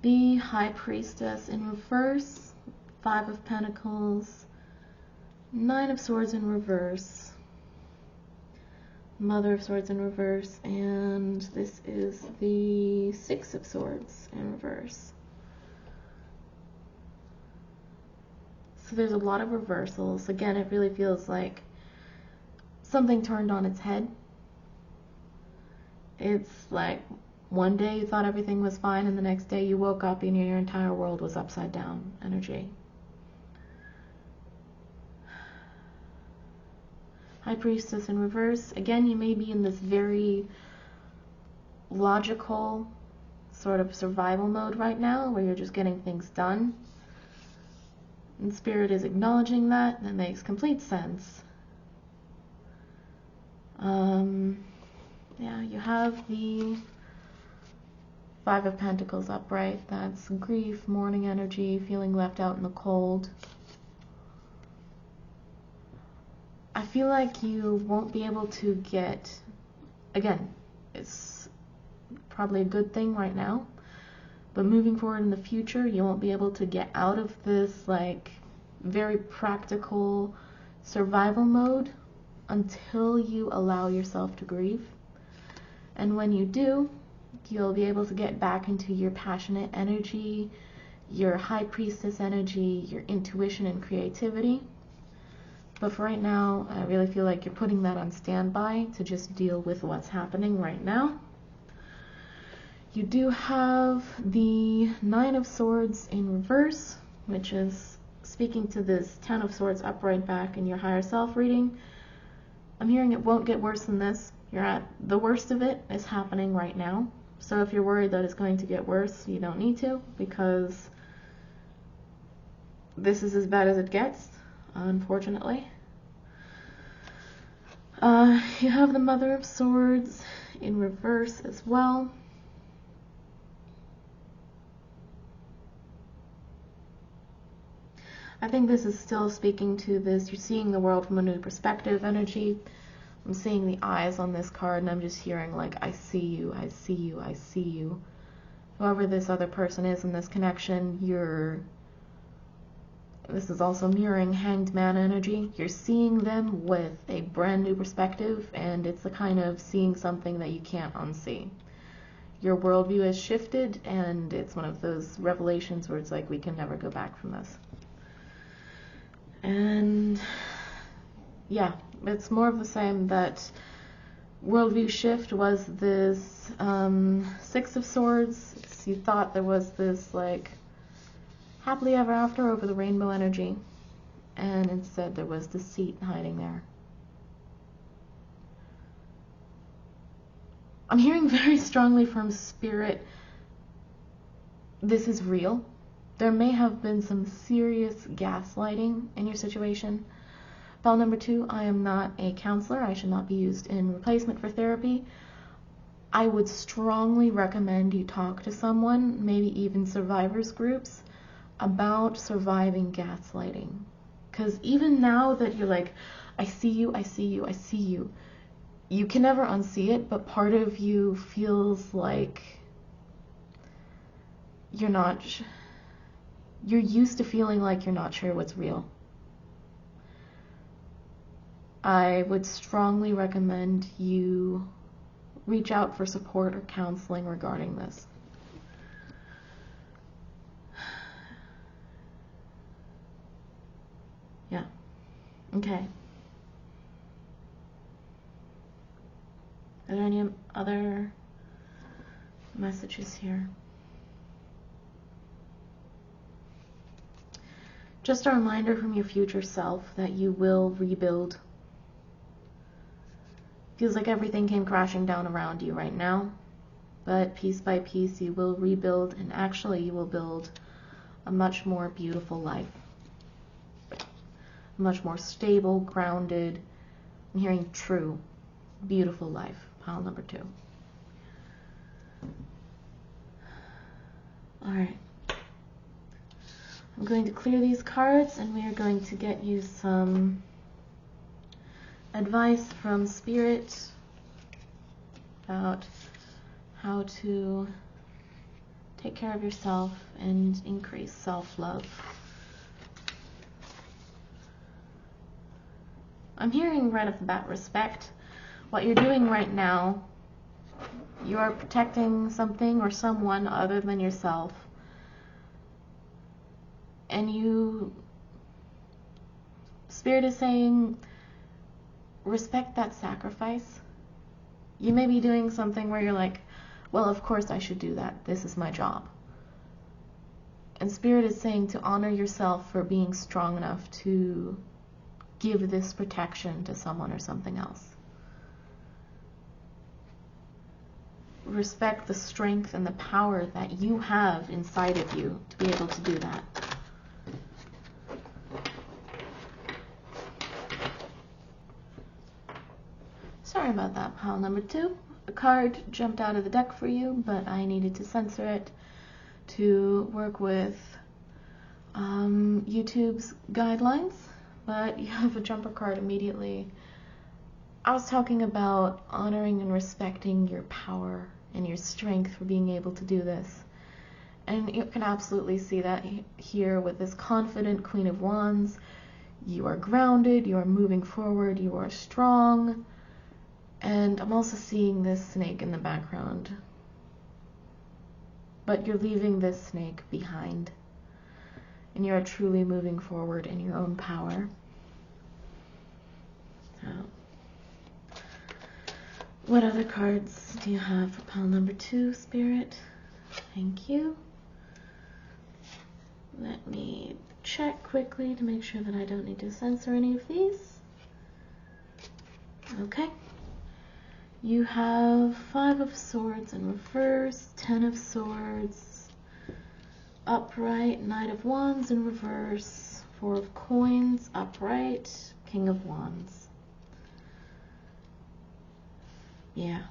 the High Priestess in reverse, 5 of Pentacles, 9 of Swords in reverse, Mother of Swords in reverse, and this is the 6 of Swords in reverse. So there's a lot of reversals. Again, it really feels like something turned on its head. It's like one day you thought everything was fine, and the next day you woke up and your entire world was upside down energy. High Priestess in reverse. Again, you may be in this very logical sort of survival mode right now, where you're just getting things done. And Spirit is acknowledging that. That makes complete sense. You have the 5 of Pentacles upright. That's grief, mourning energy, feeling left out in the cold. I feel like you won't be able to get, again, it's probably a good thing right now, but moving forward in the future, you won't be able to get out of this like very practical survival mode until you allow yourself to grieve. And when you do, you'll be able to get back into your passionate energy, your high priestess energy, your intuition and creativity. But for right now, I really feel like you're putting that on standby to just deal with what's happening right now. You do have the Nine of Swords in reverse, which is speaking to this Ten of Swords upright back in your higher self reading. I'm hearing it won't get worse than this. You're at the worst of it is happening right now. So if you're worried that it's going to get worse, you don't need to, because this is as bad as it gets, unfortunately. You have the Mother of Swords in reverse as well. I think this is still speaking to this, you're seeing the world from a new perspective energy. I'm seeing the eyes on this card, and I'm just hearing like, I see you, I see you, I see you. Whoever this other person is in this connection, this is also mirroring Hanged Man energy. You're seeing them with a brand new perspective, and it's the kind of seeing something that you can't unsee. Your worldview has shifted, and it's one of those revelations where it's like, we can never go back from this. And yeah, it's more of the same, that worldview shift was this Six of Swords. You thought there was this like happily ever after over the rainbow energy, and instead there was deceit hiding there. I'm hearing very strongly from Spirit, this is real. There may have been some serious gaslighting in your situation. Bell number 2, I am not a counselor. I should not be used in replacement for therapy. I would strongly recommend you talk to someone, maybe even survivors groups, about surviving gaslighting. Because even now that you're like, I see you, I see you, I see you, you can never unsee it, but part of you feels like you're used to feeling like you're not sure what's real. I would strongly recommend you reach out for support or counseling regarding this. Yeah. Okay. Are there any other messages here? Just a reminder from your future self that you will rebuild. Feels like everything came crashing down around you right now, but piece by piece you will rebuild, and actually you will build a much more beautiful life. A much more stable, grounded, I'm hearing true, beautiful life. Pile number 2. Alright. I'm going to clear these cards, and we are going to get you some advice from Spirit about how to take care of yourself and increase self-love. I'm hearing right off the bat respect. What you're doing right now, you are protecting something or someone other than yourself. And Spirit is saying, respect that sacrifice. You may be doing something where you're like, well, of course I should do that. This is my job. And Spirit is saying to honor yourself for being strong enough to give this protection to someone or something else. Respect the strength and the power that you have inside of you to be able to do that. Sorry about that, pile number 2. A card jumped out of the deck for you, but I needed to censor it to work with YouTube's guidelines. but you have a jumper card immediately. I was talking about honoring and respecting your power and your strength for being able to do this. And you can absolutely see that here with this confident Queen of Wands. You are grounded, you are moving forward, you are strong. And I'm also seeing this snake in the background. But you're leaving this snake behind. And you are truly moving forward in your own power. So, what other cards do you have for pile number 2, Spirit? Thank you. Let me check quickly to make sure that I don't need to censor any of these. Okay. You have 5 of Swords in reverse, 10 of Swords, upright, Knight of Wands in reverse, 4 of Coins, upright, King of Wands. Yeah.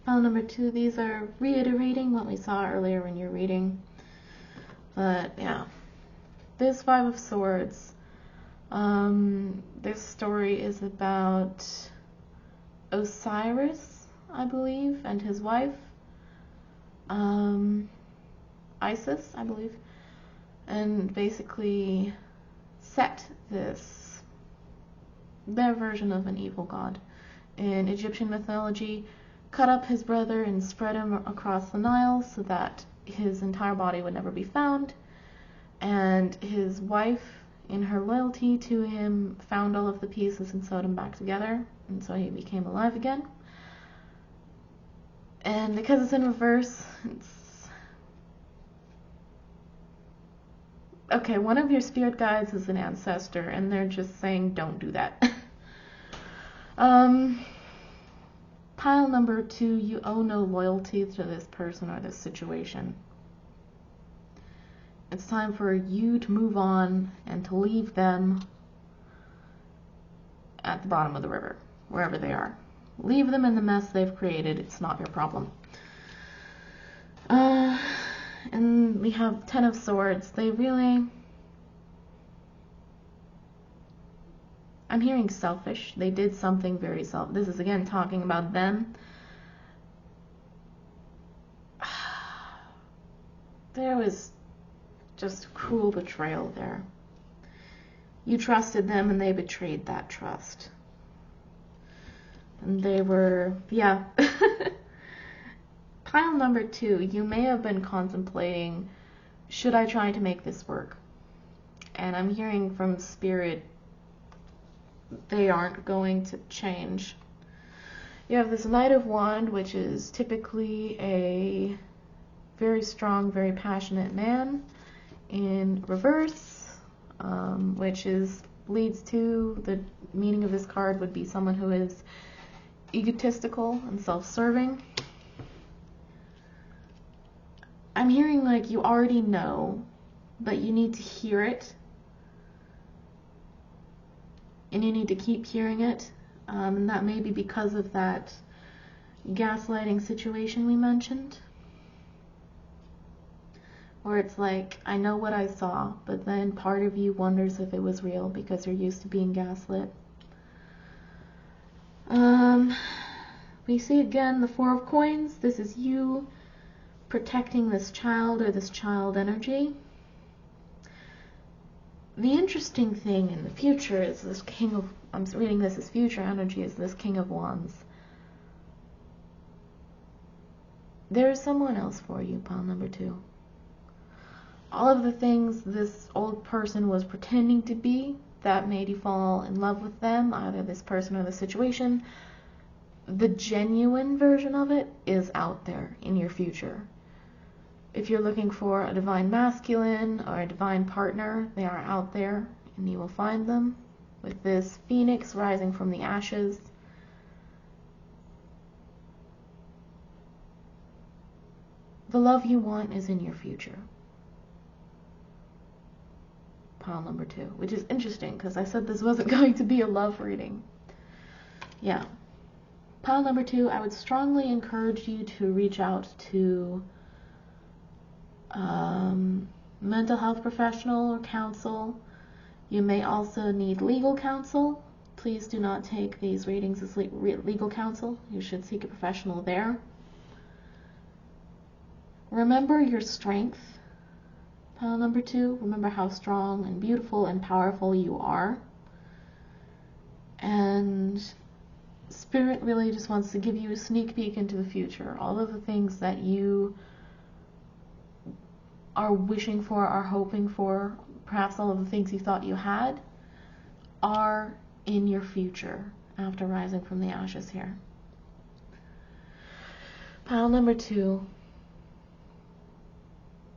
Pile number 2, these are reiterating what we saw earlier in your reading. But yeah, this 5 of Swords, this story is about Osiris, I believe, and his wife, Isis, I believe, and basically Set, their version of an evil god in Egyptian mythology, cut up his brother and spread him across the Nile so that his entire body would never be found, and his wife, in her loyalty to him, found all of the pieces and sewed him back together, and so he became alive again. And because it's in reverse, it's... Okay, one of your spirit guides is an ancestor, and they're just saying, don't do that. Pile number 2, you owe no loyalty to this person or this situation. It's time for you to move on and to leave them at the bottom of the river, wherever they are. Leave them in the mess they've created. It's not your problem. And we have 10 of Swords. They really... I'm hearing selfish. They did something very selfish. This is, again, talking about them. There was just cruel betrayal there. You trusted them and they betrayed that trust. And they were, yeah. Pile number 2, you may have been contemplating, should I try to make this work? And I'm hearing from Spirit, they aren't going to change. You have this Knight of Wands, which is typically a very strong, very passionate man, in reverse, which leads to the meaning of this card would be someone who is egotistical and self-serving. I'm hearing like you already know, but you need to hear it, and you need to keep hearing it, and that may be because of that gaslighting situation we mentioned. Or it's like, I know what I saw, but then part of you wonders if it was real because you're used to being gaslit. We see again the 4 of Coins. This is you protecting this child or this child energy. The interesting thing in the future is this King of... I'm reading this as future energy, is this King of Wands. There is someone else for you, pile number 2. All of the things this old person was pretending to be that made you fall in love with them, either this person or the situation, the genuine version of it is out there in your future. If you're looking for a divine masculine or a divine partner, they are out there and you will find them. With this phoenix rising from the ashes, the love you want is in your future. Pile number 2, which is interesting because I said this wasn't going to be a love reading. Yeah. Pile number 2, I would strongly encourage you to reach out to mental health professional or counsel You may also need legal counsel. Please do not take these readings as legal counsel. You should seek a professional there. Remember your strength. Pile number 2, remember how strong and beautiful and powerful you are. And Spirit really just wants to give you a sneak peek into the future. All of the things that you are wishing for, are hoping for, perhaps all of the things you thought you had, are in your future after rising from the ashes here. Pile number 2.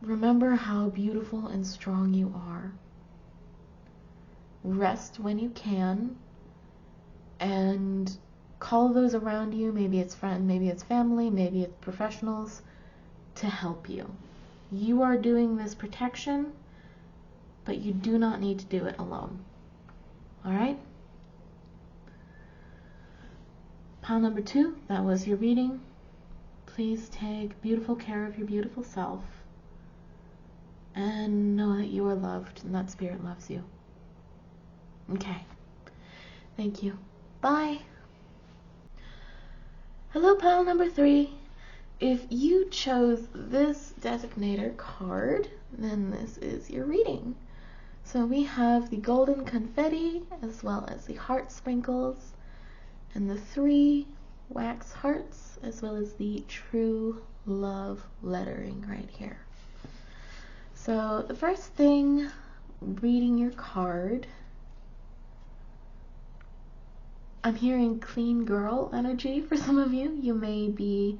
Remember how beautiful and strong you are. Rest when you can, and call those around you, maybe it's friends, maybe it's family, maybe it's professionals, to help you. You are doing this protection, but you do not need to do it alone. Alright? Pile number 2, that was your reading. Please take beautiful care of your beautiful self, and know that you are loved and that Spirit loves you. Okay. Thank you. Bye. Hello, pile number 3. If you chose this designator card, then this is your reading. So we have the golden confetti, as well as the heart sprinkles, and the 3 wax hearts, as well as the true love lettering right here. So the first thing, reading your card, I'm hearing clean girl energy for some of you. You may be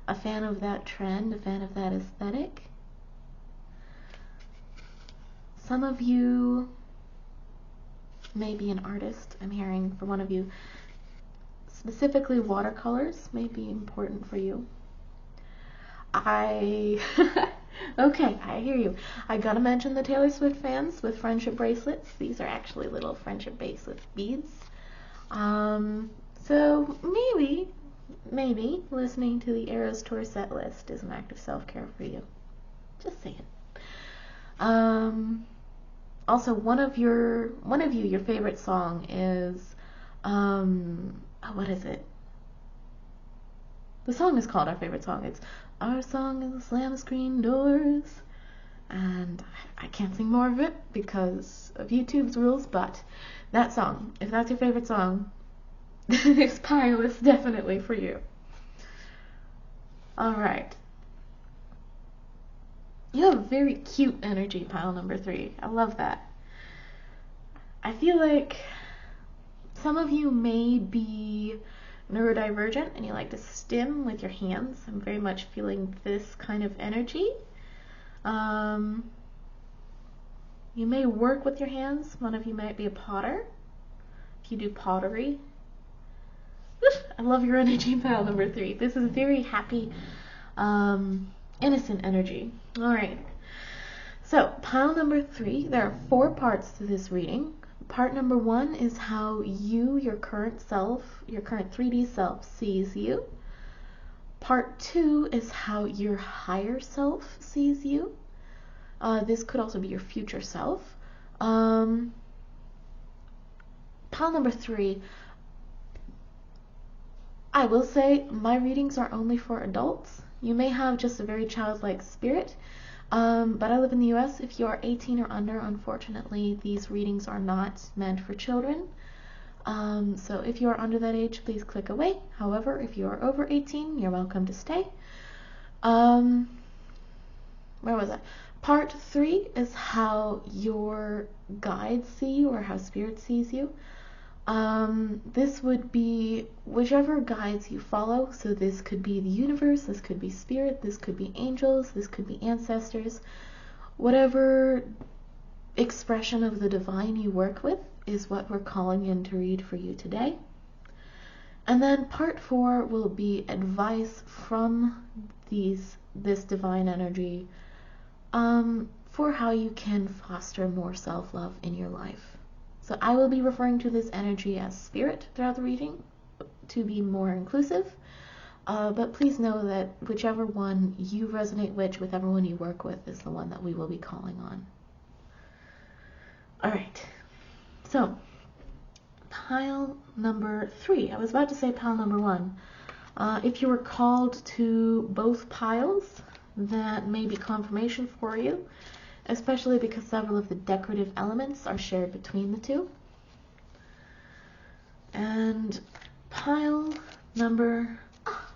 a fan of that trend, a fan of that aesthetic. Some of you may be an artist. I'm hearing for one of you, specifically watercolors may be important for you. Okay, I hear you. I gotta mention the Taylor Swift fans with friendship bracelets. These are actually little friendship bracelet beads. So maybe listening to the Eras Tour set list is an act of self-care for you. Just saying. Also, one of you, your favorite song is, what is it? The song is called Our Favorite Song. It's Our Song is the Slam Screen Doors. And I can't sing more of it because of YouTube's rules, but that song, if that's your favorite song, this pile is definitely for you. Alright. You have a very cute energy, pile number 3. I love that. I feel like some of you may be neurodivergent and you like to stim with your hands. I'm very much feeling this kind of energy. You may work with your hands. One of you might be a potter. If you do pottery. I love your energy, pile number 3. This is very happy, innocent energy. Alright. So, pile number 3, there are 4 parts to this reading. Part number 1 is how you, your current self, your current 3D self sees you. Part 2 is how your higher self sees you. This could also be your future self. Pile number 3, I will say my readings are only for adults. You may have just a very childlike spirit, but I live in the US. If you are 18 or under, unfortunately, these readings are not meant for children. So if you are under that age, please click away. However, if you are over 18, you're welcome to stay. Where was I? Part 3 is how your guides see you, or how Spirit sees you. This would be whichever guides you follow. So this could be the universe, this could be Spirit, this could be angels, this could be ancestors. Whatever expression of the divine you work with is what we're calling in to read for you today. And then part 4 will be advice from this divine energy for how you can foster more self-love in your life. So I will be referring to this energy as Spirit throughout the reading to be more inclusive, but please know that whichever one you resonate with, whichever one you work with, is the one that we will be calling on. Alright, So, pile number 3. I was about to say pile number 1. If you were called to both piles, that may be confirmation for you, especially because several of the decorative elements are shared between the two. And pile number...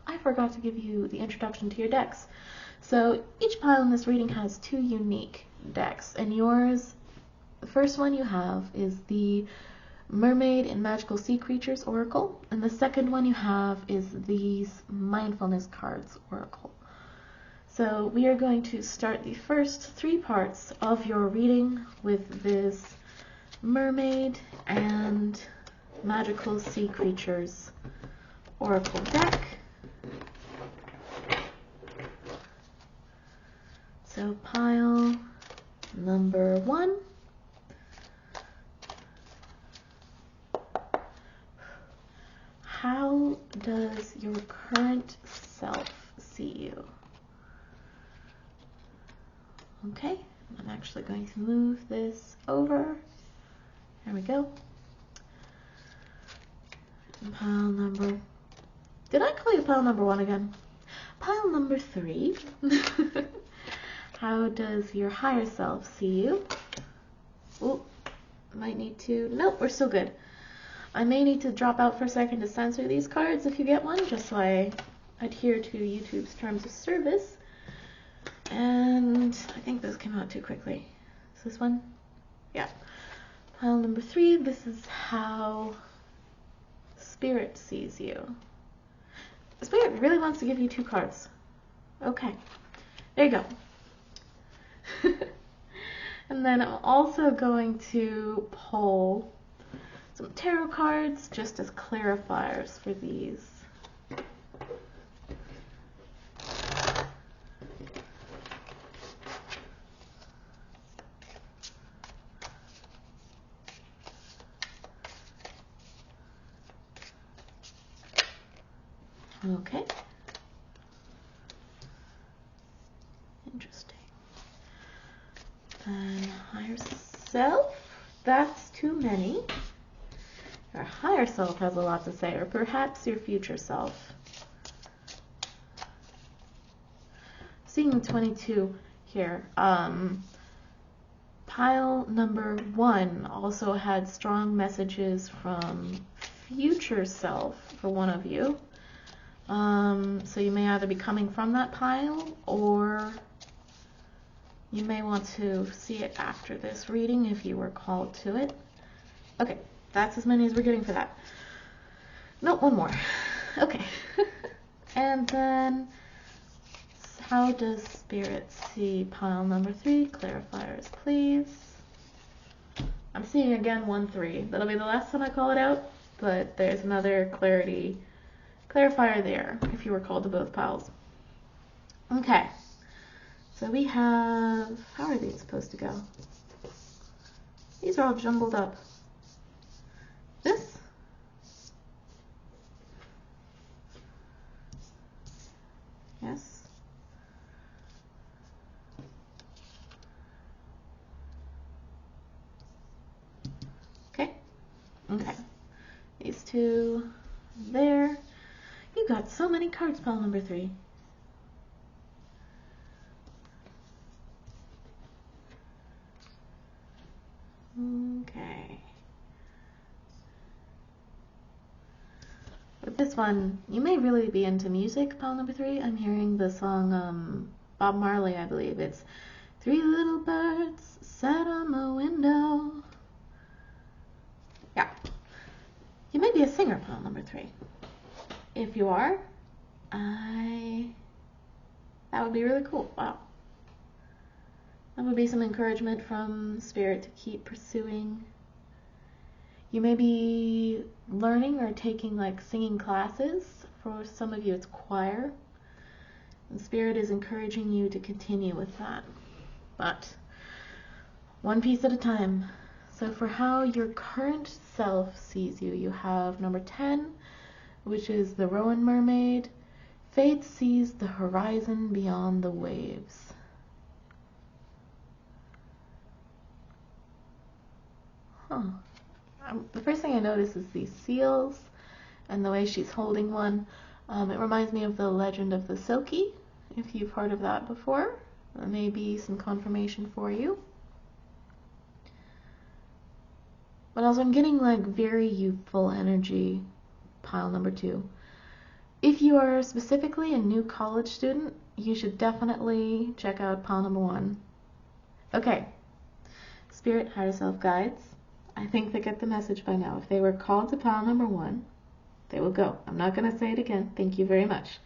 I forgot to give you the introduction to your decks. So each pile in this reading has 2 unique decks, and yours, the first one you have is the Mermaid and Magical Sea Creatures Oracle, and the second one you have is these Mindfulness Cards Oracle. So we are going to start the first 3 parts of your reading with this Mermaid and Magical Sea Creatures Oracle deck. So pile number 1. How does your current self see you? Okay, I'm actually going to move this over. There we go. And pile number... Did I call you pile number 1 again? Pile number 3. How does your higher self see you? Oh, might need to... Nope, we're still good. I may need to drop out for a second to censor these cards if you get one, just so I adhere to YouTube's terms of service. And I think this came out too quickly. Is this one? Yeah. Pile number 3, this is how Spirit sees you. Spirit really wants to give you 2 cards. Okay. There you go. And then I'm also going to pull some tarot cards just as clarifiers for these. Okay. Interesting. Then higher self, that's too many. Your higher self has a lot to say, or perhaps your future self. Seeing the 22 here, pile number 1 also had strong messages from future self for one of you. So you may either be coming from that pile, or you may want to see it after this reading if you were called to it. Okay, that's as many as we're getting for that. No, one more. Okay. And then, how does Spirit see pile number 3? Clarifiers, please. I'm seeing again 1-3. That'll be the last time I call it out, but there's another clarifier there if you were called to both piles. Okay. So we have, how are these supposed to go? These are all jumbled up. This? Yes. Okay. Okay. These 2 there. You got so many cards, pile number 3. Okay. With this one, you may really be into music, pile number 3. I'm hearing the song Bob Marley, I believe. It's 3 little birds sat on the window. Yeah. You may be a singer, pile number 3. If you are, that would be really cool. Wow. That would be some encouragement from Spirit to keep pursuing. You may be learning or taking like singing classes. For some of you it's choir. And Spirit is encouraging you to continue with that. But one piece at a time. So for how your current self sees you, you have number 10, which is the Rowan Mermaid. Fate sees the horizon beyond the waves. Huh. the first thing I notice is these seals and the way she's holding one. It reminds me of the Legend of the Silky, if you've heard of that before. That may be some confirmation for you. But also I'm getting like very youthful energy, pile number 2. If you are specifically a new college student, you should definitely check out pile number 1. Okay, Spirit, Higher Self guides, I think they get the message by now. If they were called to pile number 1, they will go. I'm not going to say it again. Thank you very much.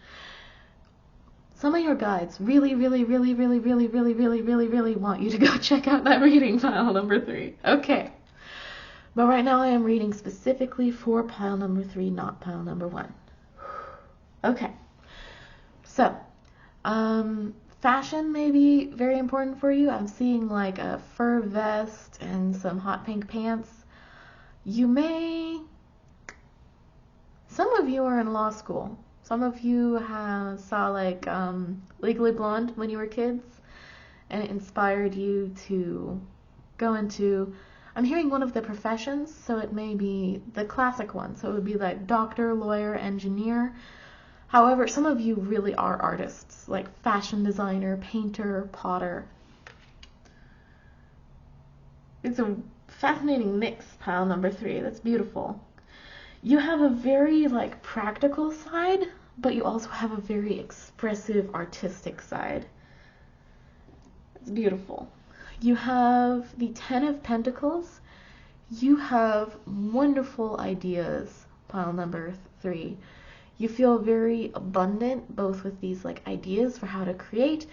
Some of your guides really want you to go check out that reading, pile number 3. Okay. But right now I am reading specifically for pile number 3, not pile number 1. Okay. So, fashion may be very important for you. I'm seeing like a fur vest and some hot pink pants. Some of you are in law school. Some of you saw like Legally Blonde when you were kids, and it inspired you to go into, I'm hearing one of the professions, so it may be the classic one. So it would be like doctor, lawyer, engineer. However, some of you really are artists, like fashion designer, painter, potter. It's a fascinating mix, pile number 3. That's beautiful. You have a very like practical side, but you also have a very expressive artistic side. It's beautiful. You have the 10 of Pentacles. You have wonderful ideas, pile number 3. You feel very abundant, both with these like ideas for how to create,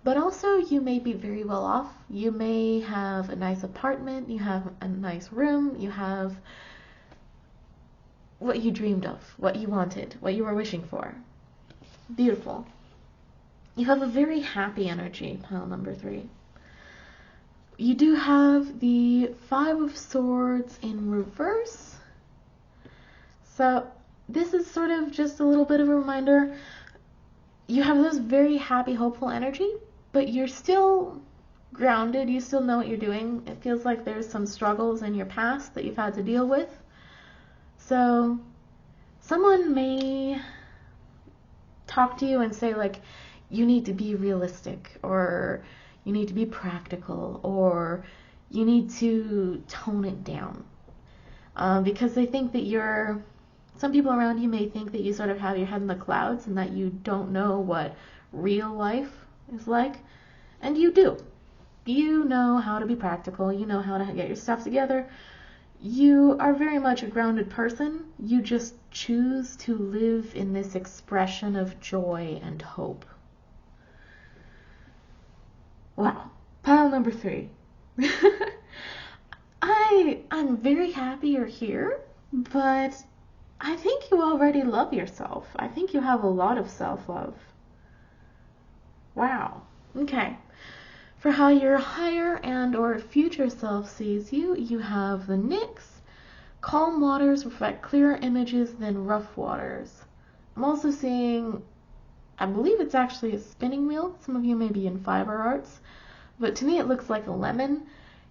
but also you may be very well off. You may have a nice apartment, you have a nice room, you have what you dreamed of, what you wanted, what you were wishing for. Beautiful. You have a very happy energy, pile number 3. You do have the 5 of Swords in reverse. So this is sort of just a little bit of a reminder. You have this very happy, hopeful energy, but you're still grounded. You still know what you're doing. It feels like there's some struggles in your past that you've had to deal with. So someone may talk to you and say like, you need to be realistic, or you need to be practical, or you need to tone it down. Because they think that some people around you may think that you sort of have your head in the clouds and that you don't know what real life is like. And you do. You know how to be practical. You know how to get your stuff together. You are very much a grounded person. You just choose to live in this expression of joy and hope. Wow. Pile number 3. I'm very happy you're here, but I think you already love yourself. I think you have a lot of self-love. Wow. Okay. For how your higher and or future self sees you, you have the Nyx. Calm waters reflect clearer images than rough waters. I'm also seeing, I believe it's actually a spinning wheel. Some of you may be in fiber arts, but to me it looks like a lemon.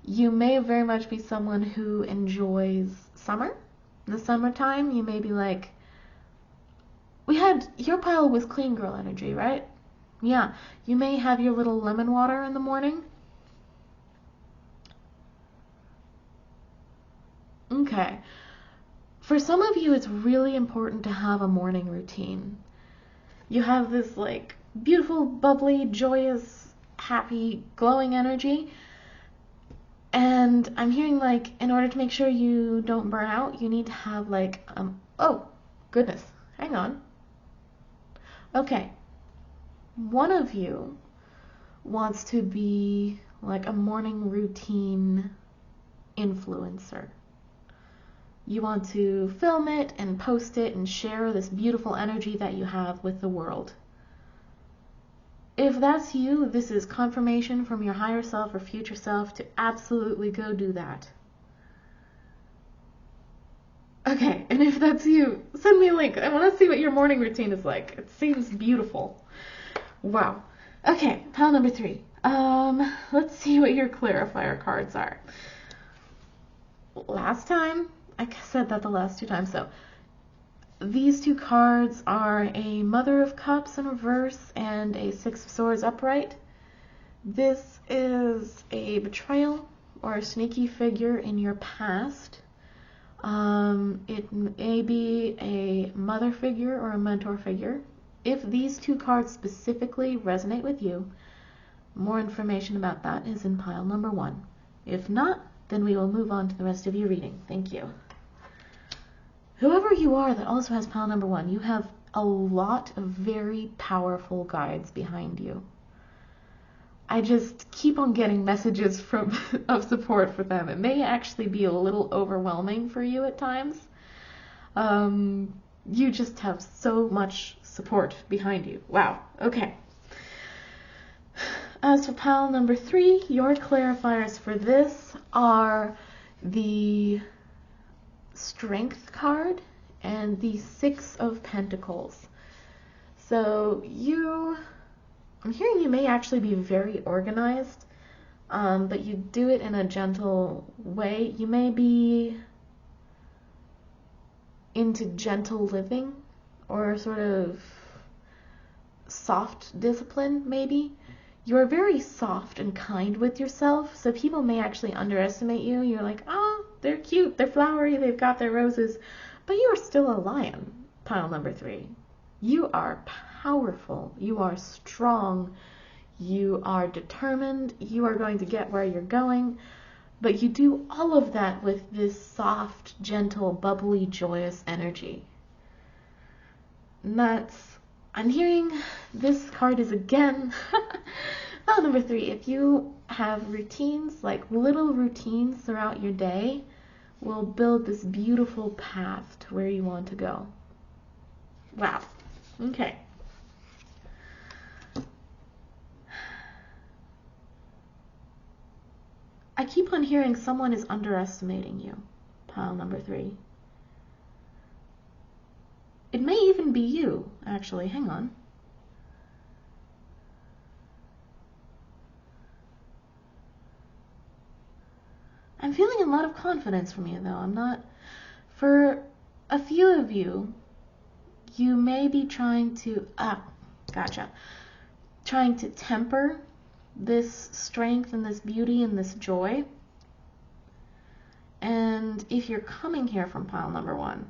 You may very much be someone who enjoys summer. In the summertime, you may be like, your pile was clean girl energy, right? Yeah, you may have your little lemon water in the morning. Okay. For some of you, it's really important to have a morning routine. You have this like beautiful, bubbly, joyous, happy, glowing energy. And I'm hearing like, in order to make sure you don't burn out, you need to have like, oh, goodness, hang on. Okay. One of you wants to be like a morning routine influencer. You want to film it and post it and share this beautiful energy that you have with the world. If that's you, this is confirmation from your higher self or future self to absolutely go do that. Okay, and if that's you, send me a link. I want to see what your morning routine is like. It seems beautiful. Wow. Okay, pile number 3. Let's see what your clarifier cards are. Last time, I said that the last two times. So these two cards are a Mother of Cups in reverse and a Six of Swords upright. This is a betrayal or a sneaky figure in your past. It may be a mother figure or a mentor figure. If these two cards specifically resonate with you, more information about that is in pile number 1. If not, then we will move on to the rest of your reading. Thank you. Whoever you are that also has pile number 1, you have a lot of very powerful guides behind you. I just keep on getting messages of support for them. It may actually be a little overwhelming for you at times. You just have so much support behind you. Wow. Okay. As for pile number 3, your clarifiers for this are the Strength card and the Six of Pentacles. So I'm hearing you may actually be very organized, but you do it in a gentle way. You may be into gentle living or sort of soft discipline, maybe. You're very soft and kind with yourself, so people may actually underestimate you. You're like, oh, they're cute, they're flowery, they've got their roses, but you are still a lion, pile number 3. You are powerful, you are strong, you are determined, you are going to get where you're going, but you do all of that with this soft, gentle, bubbly, joyous energy. And I'm hearing this card is again, pile number 3, if you have routines, like little routines throughout your day, will build this beautiful path to where you want to go. Wow. Okay. I keep on hearing someone is underestimating you, pile number 3. It may even be you, actually. Hang on. I'm feeling a lot of confidence from you, though. I'm not... For a few of you, you may be trying to... gotcha. Trying to temper this strength and this beauty and this joy. And if you're coming here from pile number 1,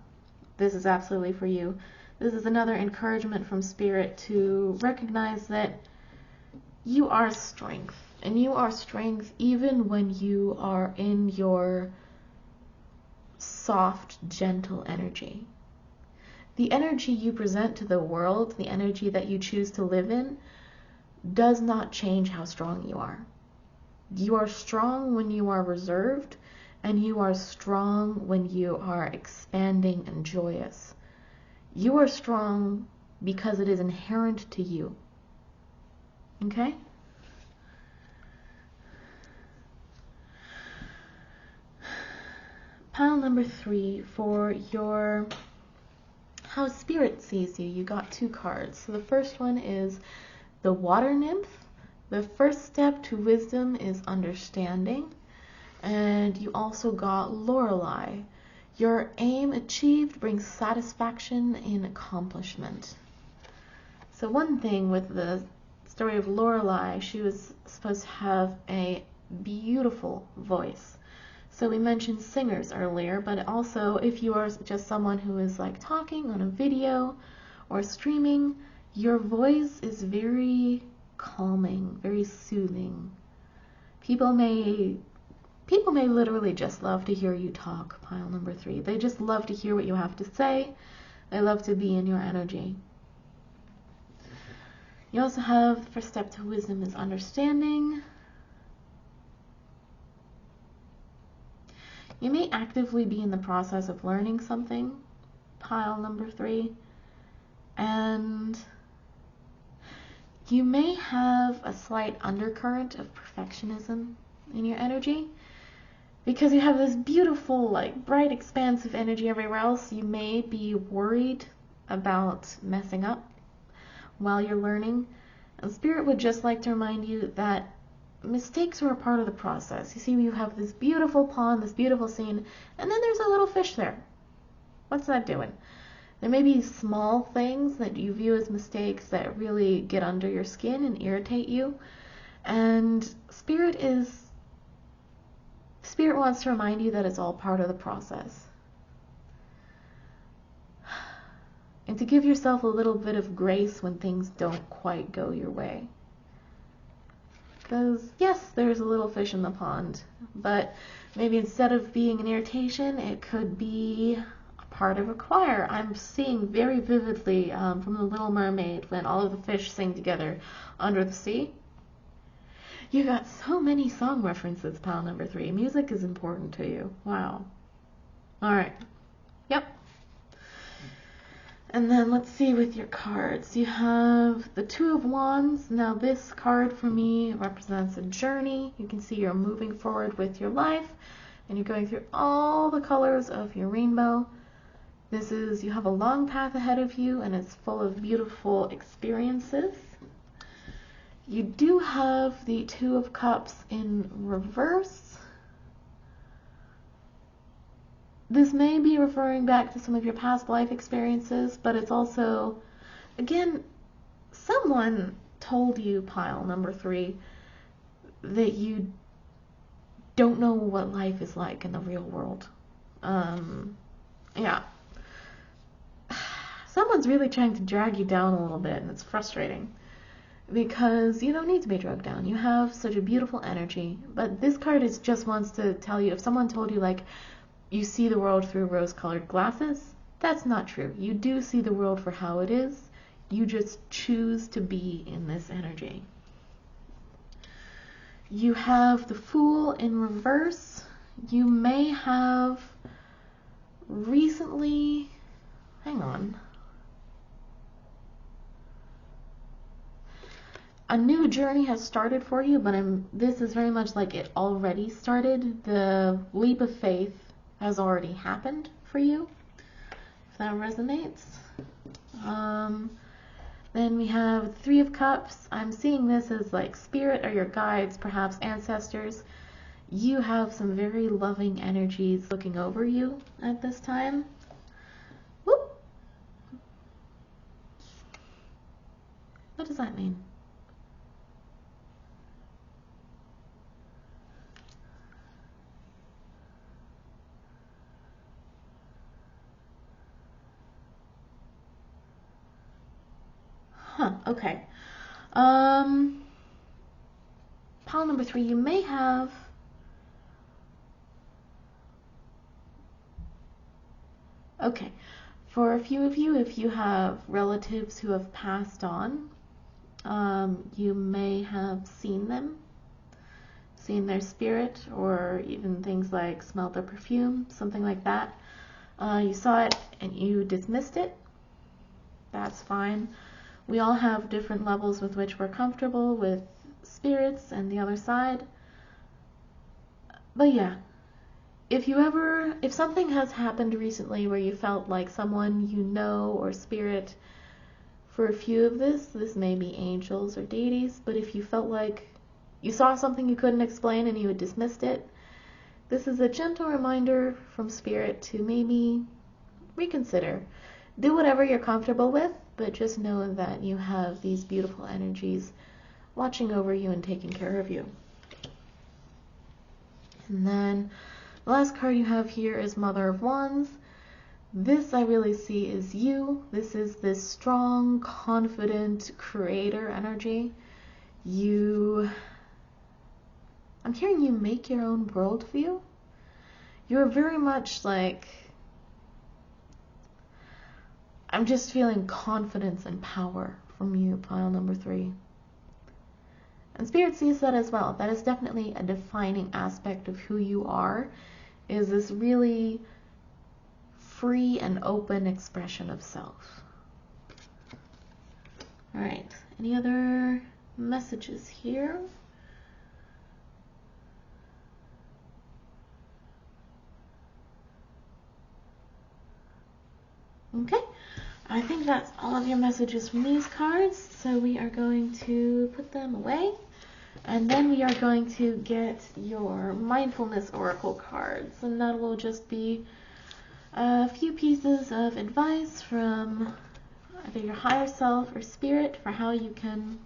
this is absolutely for you. This is another encouragement from Spirit to recognize that you are strength. And you are strength even when you are in your soft, gentle energy. The energy you present to the world, the energy that you choose to live in, does not change how strong you are. You are strong when you are reserved, and you are strong when you are expanding and joyous. You are strong because it is inherent to you. Okay? Pile number 3 for your how Spirit sees you. You got 2 cards. So the first one is the Water Nymph. The first step to wisdom is understanding. And you also got Lorelei. Your aim achieved brings satisfaction in accomplishment. So one thing with the story of Lorelei, she was supposed to have a beautiful voice. So we mentioned singers earlier, but also if you are just someone who is like talking on a video or streaming, your voice is very calming, very soothing. People may literally just love to hear you talk, pile number 3. They just love to hear what you have to say. They love to be in your energy. You also have the first step to wisdom is understanding. You may actively be in the process of learning something, pile number 3, and you may have a slight undercurrent of perfectionism in your energy. Because you have this beautiful, like, bright, expansive energy everywhere else, you may be worried about messing up while you're learning. And Spirit would just like to remind you that mistakes are a part of the process. You see, you have this beautiful pond, this beautiful scene, and then there's a little fish there. What's that doing? There may be small things that you view as mistakes that really get under your skin and irritate you. And Spirit wants to remind you that it's all part of the process. And to give yourself a little bit of grace when things don't quite go your way. Because, yes, there's a little fish in the pond, but maybe instead of being an irritation, it could be a part of a choir. I'm seeing very vividly from The Little Mermaid when all of the fish sing together under the sea. You got so many song references, pile number 3. Music is important to you. Wow. All right. Yep. And then let's see with your cards. You have the Two of Wands. Now this card for me represents a journey. You can see you're moving forward with your life and you're going through all the colors of your rainbow. You have a long path ahead of you and it's full of beautiful experiences. You do have the Two of Cups in reverse. This may be referring back to some of your past life experiences, but it's also, again, someone told you, pile number 3, that you don't know what life is like in the real world. Yeah. Someone's really trying to drag you down a little bit, and it's frustrating. Because you don't need to be dragged down. You have such a beautiful energy. But this card just wants to tell you, if someone told you, like, you see the world through rose-colored glasses, that's not true. You do see the world for how it is. You just choose to be in this energy. You have the Fool in reverse. You may have recently, hang on, a new journey has started for you, but this is very much like it already started. The leap of faith has already happened for you, if that resonates. Then we have Three of Cups. I'm seeing this as like spirit or your guides, perhaps ancestors. You have some very loving energies looking over you at this time. Whoop. What does that mean? Okay. Pile number 3, you may have for a few of you, if you have relatives who have passed on, you may have seen them, seen their spirit, or even things like smelled their perfume, something like that. You saw it and you dismissed it. That's fine. We all have different levels with which we're comfortable with spirits and the other side. But yeah, if something has happened recently where you felt like someone you know or spirit, for a few of this may be angels or deities, but if you felt like you saw something you couldn't explain and you had dismissed it, this is a gentle reminder from spirit to maybe reconsider. Do whatever you're comfortable with, but just know that you have these beautiful energies watching over you and taking care of you. And then the last card you have here is Mother of Wands. This I really see is you. This is this strong, confident creator energy. I'm hearing you make your own worldview. You're very much like, I'm just feeling confidence and power from you, pile number 3. And Spirit sees that as well. That is definitely a defining aspect of who you are, is this really free and open expression of self. All right, any other messages here? Okay. I think that's all of your messages from these cards, so we are going to put them away And then we are going to get your mindfulness oracle cards, and that will just be a few pieces of advice from either your higher self or spirit for how you can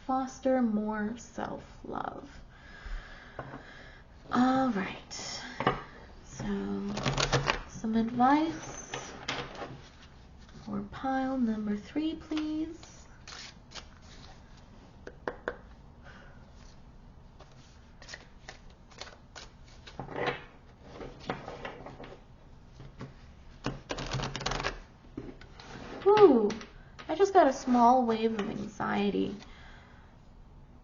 foster more self-love. All right, so some advice for pile number 3, please. Ooh, I just got a small wave of anxiety.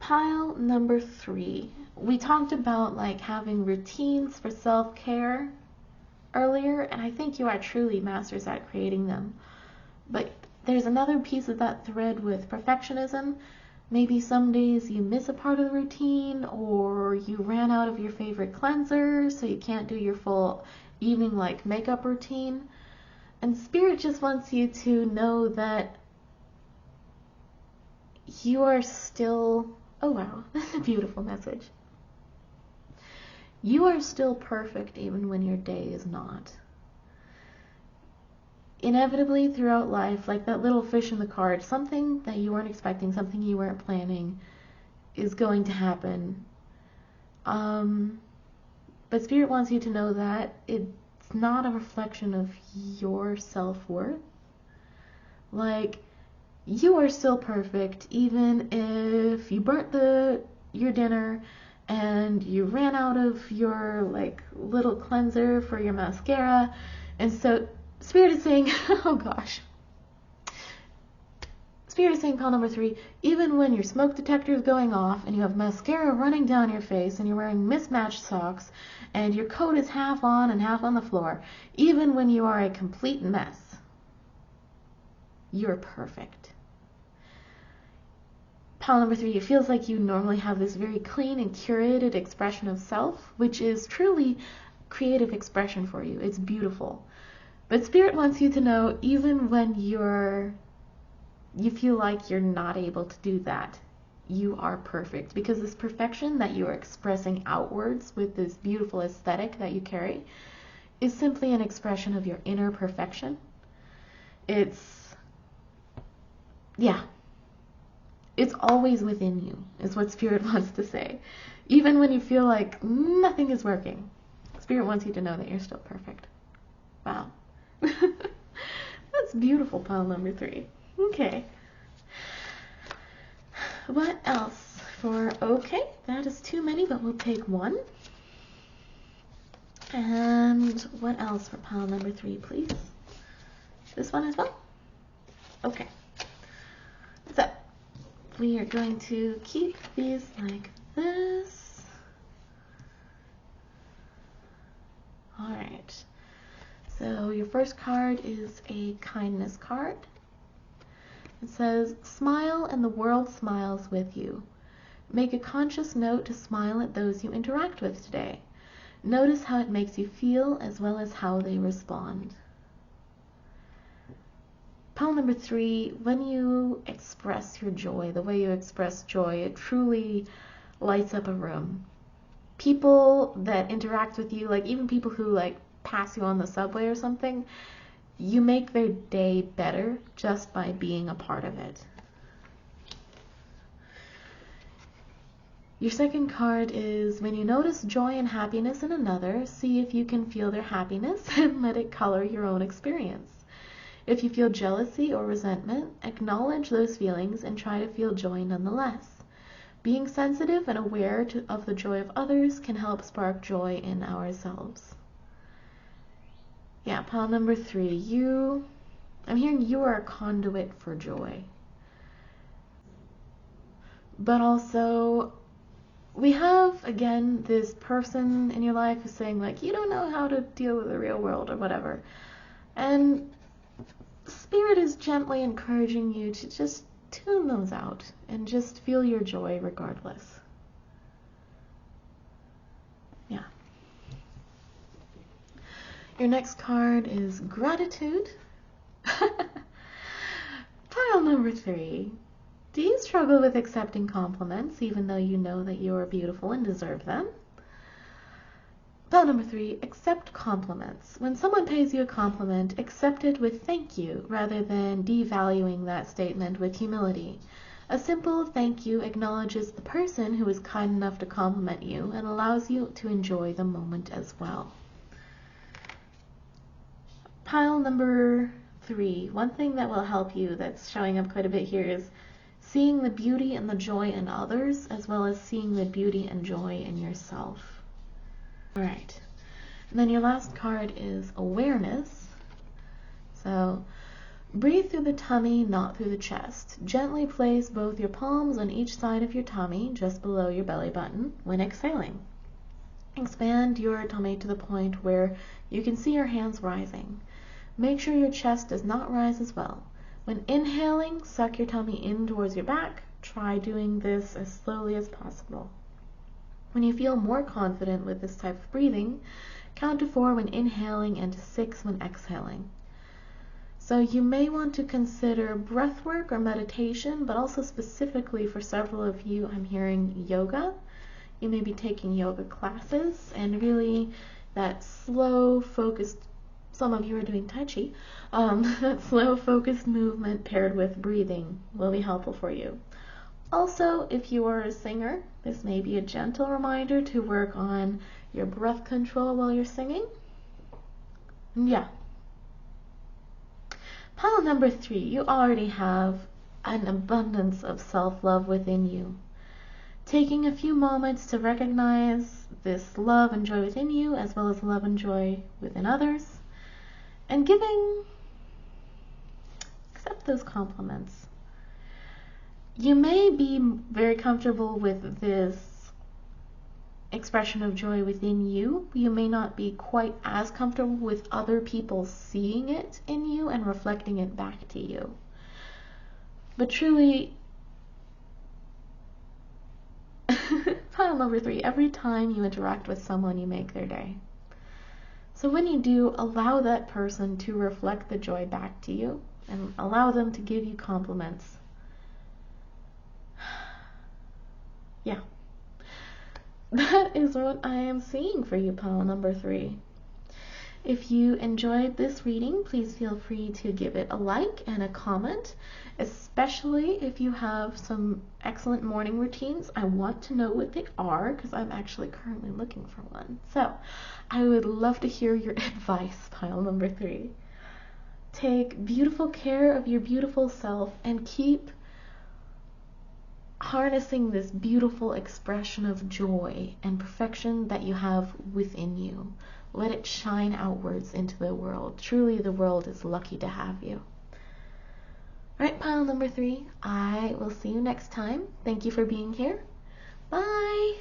Pile number 3. We talked about like having routines for self-care earlier, and I think you are truly masters at creating them. But there's another piece of that thread with perfectionism. Maybe some days you miss a part of the routine, or you ran out of your favorite cleanser, so you can't do your full evening like makeup routine. And Spirit just wants you to know that you are still, oh wow, that's a beautiful message. You are still perfect even when your day is not. Inevitably throughout life, like that little fish in the card, something that you weren't expecting, something you weren't planning is going to happen. But Spirit wants you to know that it's not a reflection of your self-worth. Like, you are still perfect even if you burnt your dinner and you ran out of your like little cleanser for your mascara. And so Spirit is saying, oh gosh. Spirit is saying, pile number 3, even when your smoke detector is going off and you have mascara running down your face and you're wearing mismatched socks and your coat is half on and half on the floor, even when you are a complete mess, you're perfect. Pile number 3, it feels like you normally have this very clean and curated expression of self, which is truly creative expression for you. It's beautiful. But Spirit wants you to know, even when you feel like you're not able to do that, you are perfect. Because this perfection that you are expressing outwards with this beautiful aesthetic that you carry is simply an expression of your inner perfection. It's always within you, is what Spirit wants to say. Even when you feel like nothing is working, Spirit wants you to know that you're still perfect. Wow. That's beautiful, pile number 3. Okay. What else for, okay, that is too many, but we'll take one. And what else for pile number 3, please? This one as well? Okay. So, we are going to keep these like this. Alright. So your first card is a kindness card. It says, smile and the world smiles with you. Make a conscious note to smile at those you interact with today. Notice how it makes you feel as well as how they respond. Pile number 3, when you express your joy, the way you express joy, it truly lights up a room. People that interact with you, like even people who like pass you on the subway or something, you make their day better just by being a part of it. Your second card is, when you notice joy and happiness in another, see if you can feel their happiness and let it color your own experience. If you feel jealousy or resentment, acknowledge those feelings and try to feel joy nonetheless. Being sensitive and aware of the joy of others can help spark joy in ourselves. Yeah, pile number 3, I'm hearing you are a conduit for joy. But also, we have, again, this person in your life who's saying, like, you don't know how to deal with the real world or whatever. And Spirit is gently encouraging you to just tune those out and just feel your joy regardless. Yeah. Your next card is gratitude. Pile number 3. Do you struggle with accepting compliments even though you know that you are beautiful and deserve them? Pile number 3, accept compliments. When someone pays you a compliment, accept it with thank you rather than devaluing that statement with humility. A simple thank you acknowledges the person who is kind enough to compliment you and allows you to enjoy the moment as well. Pile number 3, one thing that will help you that's showing up quite a bit here is seeing the beauty and the joy in others as well as seeing the beauty and joy in yourself. Alright, and then your last card is awareness. So, breathe through the tummy, not through the chest. Gently place both your palms on each side of your tummy, just below your belly button, when exhaling. Expand your tummy to the point where you can see your hands rising. Make sure your chest does not rise as well. When inhaling, suck your tummy in towards your back. Try doing this as slowly as possible. When you feel more confident with this type of breathing, count to 4 when inhaling and to 6 when exhaling. So you may want to consider breath work or meditation, but also specifically for several of you, I'm hearing yoga. You may be taking yoga classes, and really that slow, focused, some of you are doing Tai Chi, that slow, focused movement paired with breathing will be helpful for you. Also, if you are a singer, this may be a gentle reminder to work on your breath control while you're singing. Yeah. Pile number 3, you already have an abundance of self-love within you. Taking a few moments to recognize this love and joy within you, as well as love and joy within others, and accept those compliments. You may be very comfortable with this expression of joy within you. You may not be quite as comfortable with other people seeing it in you and reflecting it back to you. But truly, pile number 3, every time you interact with someone, you make their day. So when you do, allow that person to reflect the joy back to you and allow them to give you compliments. Yeah. That is what I am seeing for you, pile number 3. If you enjoyed this reading, please feel free to give it a like and a comment, especially if you have some excellent morning routines. I want to know what they are because I'm actually currently looking for one. So I would love to hear your advice, pile number 3. Take beautiful care of your beautiful self and keep harnessing this beautiful expression of joy and perfection that you have within you. Let it shine outwards into the world. Truly, the world is lucky to have you. Alright, pile number 3, I will see you next time. Thank you for being here. Bye!